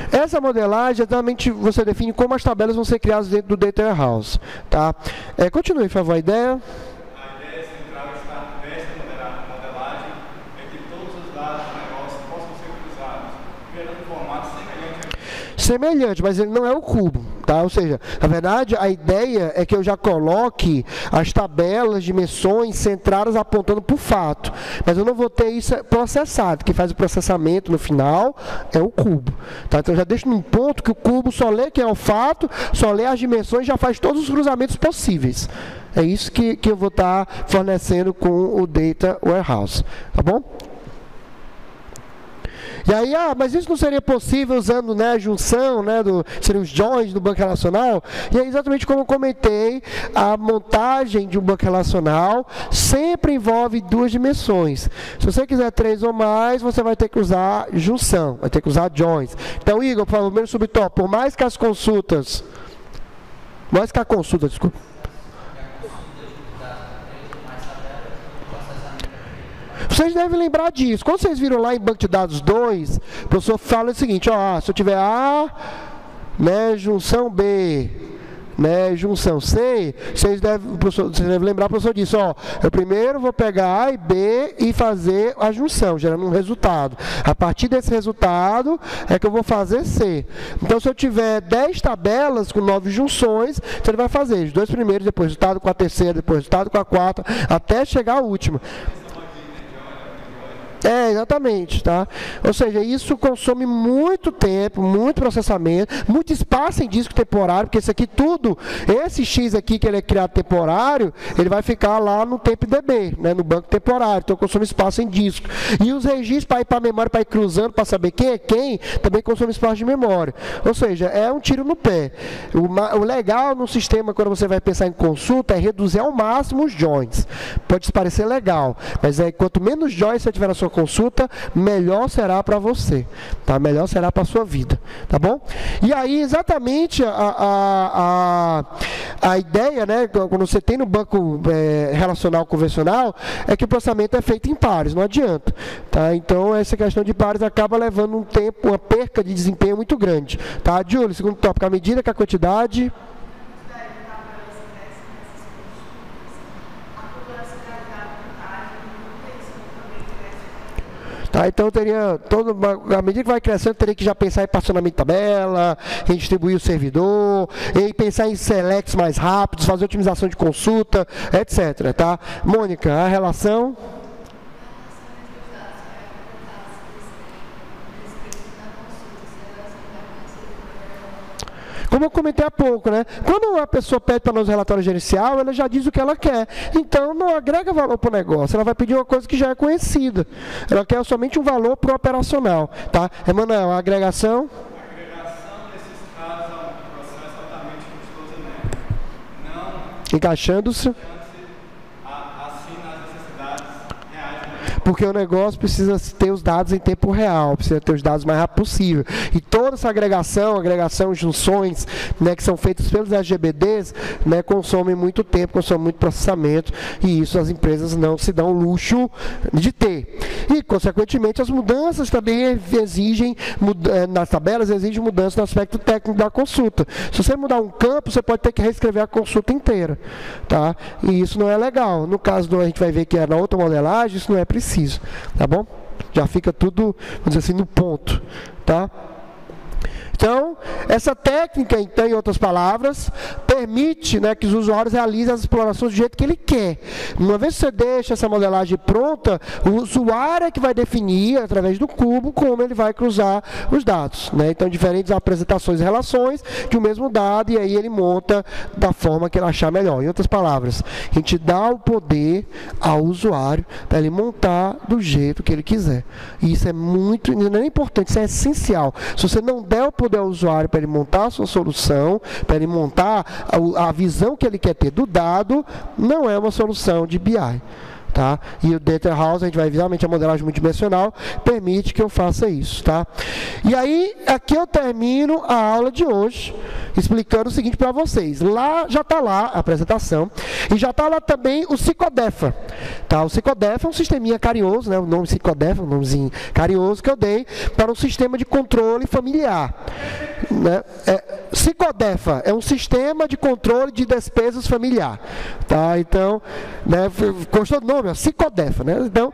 Essa modelagem, exatamente, você define como as tabelas vão ser criadas dentro do Data Warehouse. Tá? Continue, por favor, a ideia. A ideia central está nessa modelagem é que todos os dados do negócio possam ser cruzados, gerando um formato semelhante, mas ele não é o cubo, tá? Ou seja, na verdade, a ideia é que eu já coloque as tabelas, dimensões centradas apontando para o fato, mas eu não vou ter isso processado. Quem faz o processamento no final é o cubo, tá? Então eu já deixo num ponto que o cubo só lê quem é o fato, só lê as dimensões e já faz todos os cruzamentos possíveis. É isso que eu vou estar fornecendo com o Data Warehouse, tá bom? E aí, mas isso não seria possível usando, né, a junção, né, seriam os joins do banco relacional? E é exatamente como eu comentei, a montagem de um banco relacional sempre envolve duas dimensões. Se você quiser 3 ou mais, você vai ter que usar junção, vai ter que usar joins. Então, Igor, por favor, primeiro subtópico, por mais que as consultas, desculpa. Vocês devem lembrar disso. Quando vocês viram lá em banco de dados 2, o professor fala o seguinte, ó, se eu tiver A, né, junção B, né, junção C, vocês devem lembrar, o professor disse, ó, eu primeiro vou pegar A e B e fazer a junção, gerando um resultado. A partir desse resultado é que eu vou fazer C. Então, se eu tiver 10 tabelas com 9 junções, então ele vai fazer os 2 primeiros, depois resultado com a terceira, depois resultado com a quarta, até chegar à última. Exatamente, tá? Ou seja, isso consome muito tempo, muito processamento, muito espaço em disco temporário, porque isso aqui tudo, esse X aqui que ele é criado temporário, ele vai ficar lá no TempDB, né, no banco temporário, então consome espaço em disco. E os registros para ir para a memória, para ir cruzando, para saber quem é quem, também consome espaço de memória. Ou seja, é um tiro no pé. O legal no sistema, quando você vai pensar em consulta, é reduzir ao máximo os joins. Pode parecer legal, mas quanto menos joins você tiver na sua consulta, melhor será para você, tá? Melhor será para a sua vida, tá bom? E aí, exatamente a ideia, né, quando você tem no banco relacional convencional, é que o processamento é feito em pares, não adianta, tá? Então, essa questão de pares acaba levando um tempo, uma perca de desempenho muito grande, tá? Júlio, segundo tópico, à medida que a quantidade... Tá, então teria à medida que vai crescendo, teria que já pensar em particionamento de tabela, em distribuir o servidor, em pensar em selects mais rápidos, fazer otimização de consulta, etc. Tá? Mônica, a relação? Como eu comentei há pouco, né? Quando a pessoa pede para nós relatório gerencial, ela já diz o que ela quer. Então, não agrega valor para o negócio. Ela vai pedir uma coisa que já é conhecida. Ela quer somente um valor para o operacional. Tá? Emanuel, a agregação? A agregação, nesses casos, é um processo altamente custoso, né? Não encaixando-se assim nas necessidades reais. Porque o negócio precisa ter os dados em tempo real, precisa ter os dados o mais rápido possível. E toda essa agregação, junções, né, que são feitas pelos LGBDs, né, consomem muito tempo, consomem muito processamento, e isso as empresas não se dão o luxo de ter. E, consequentemente, as mudanças também exigem, nas tabelas, exigem mudança no aspecto técnico da consulta. Se você mudar um campo, você pode ter que reescrever a consulta inteira. Tá? E isso não é legal. No caso, a gente vai ver que na outra modelagem, isso não é preciso. Tá bom? Já fica tudo, vamos dizer assim, no ponto, tá? Então, essa técnica, então, em outras palavras, permite, né, que os usuários realizem as explorações do jeito que ele quer. Uma vez que você deixa essa modelagem pronta, o usuário é que vai definir, através do cubo, como ele vai cruzar os dados, né? Então, diferentes apresentações e relações de um mesmo dado, e aí ele monta da forma que ele achar melhor. Em outras palavras, a gente dá o poder ao usuário para ele montar do jeito que ele quiser. E isso é muito, não é importante, isso é essencial. Se você não der o poder ao usuário para ele montar a sua solução, para ele montar a visão que ele quer ter do dado, não é uma solução de BI. Tá? E o Data House, a gente vai visualmente a modelagem multidimensional, permite que eu faça isso. Tá? E aí, aqui eu termino a aula de hoje, explicando o seguinte para vocês. Lá, já está lá a apresentação, e já está lá também o Psicodefa. Tá? O Psicodefa é um sisteminha carinhoso, né? O nome Psicodefa, um nomezinho carinhoso que eu dei para um sistema de controle familiar. Né? Psicodefa é um sistema de controle de despesas familiar. Tá? Então, né, gostou do nome? Psicodefa, né? Então,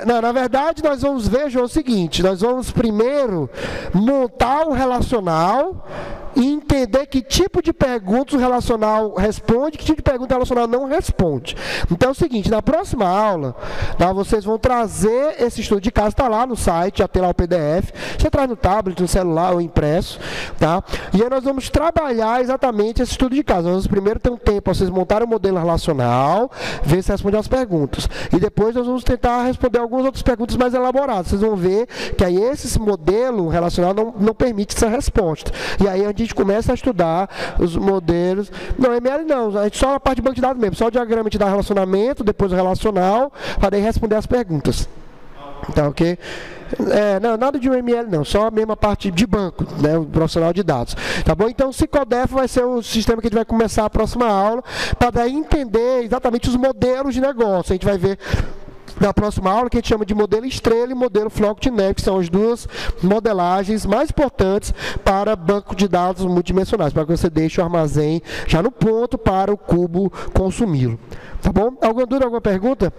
na verdade, nós vamos ver, João, o seguinte: nós vamos primeiro montar um relacional e entender que tipo de perguntas o relacional responde, que tipo de pergunta o relacional não responde. Então é o seguinte, na próxima aula, tá, vocês vão trazer esse estudo de caso, está lá no site, já tem lá o PDF, você traz no tablet, no celular ou impresso, tá? E aí nós vamos trabalhar exatamente esse estudo de caso. Nós vamos primeiro ter um tempo para vocês montarem o modelo relacional, ver se responde as perguntas. E depois nós vamos tentar responder algumas outras perguntas mais elaboradas. Vocês vão ver que aí esse modelo relacional não permite essa resposta. E aí a gente começa a estudar os modelos, não, ML não, a gente só a parte de banco de dados mesmo, só o diagrama de dar relacionamento, depois o relacional, para daí responder as perguntas. Tá, ok? Não, nada de UML não, só a mesma parte de banco, né, o profissional de dados. Tá bom? Então o Psicodefa vai ser o sistema que a gente vai começar a próxima aula, para daí entender exatamente os modelos de negócio. A gente vai ver na próxima aula que a gente chama de modelo estrela e modelo floco de neve, que são as duas modelagens mais importantes para banco de dados multidimensionais, para que você deixe o armazém já no ponto para o cubo consumi-lo. Tá bom? Alguma dúvida, alguma pergunta?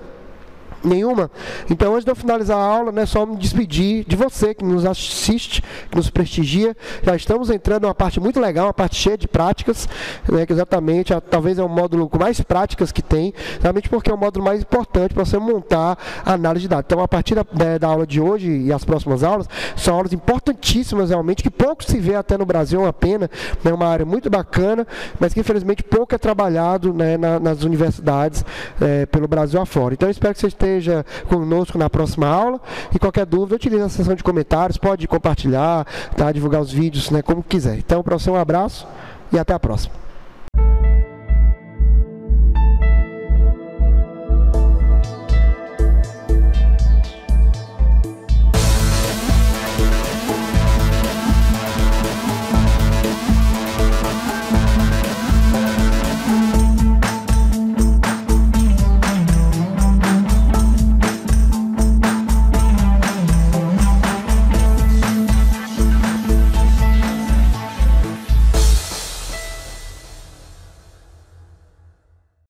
Nenhuma? Então, antes de eu finalizar a aula, né, só me despedir de você que nos assiste, que nos prestigia. Já estamos entrando numa parte muito legal, uma parte cheia de práticas, né, que exatamente, talvez é o módulo com mais práticas que tem, realmente porque é o módulo mais importante para você montar a análise de dados. Então, a partir da aula de hoje e as próximas aulas, são aulas importantíssimas realmente, que pouco se vê até no Brasil, é uma pena, é uma área muito bacana, mas que infelizmente pouco é trabalhado, né, nas universidades pelo Brasil afora. Então, eu espero que você esteja conosco na próxima aula, e qualquer dúvida, utilize a seção de comentários, pode compartilhar, tá, divulgar os vídeos, né, como quiser. Então, para você, um abraço e até a próxima.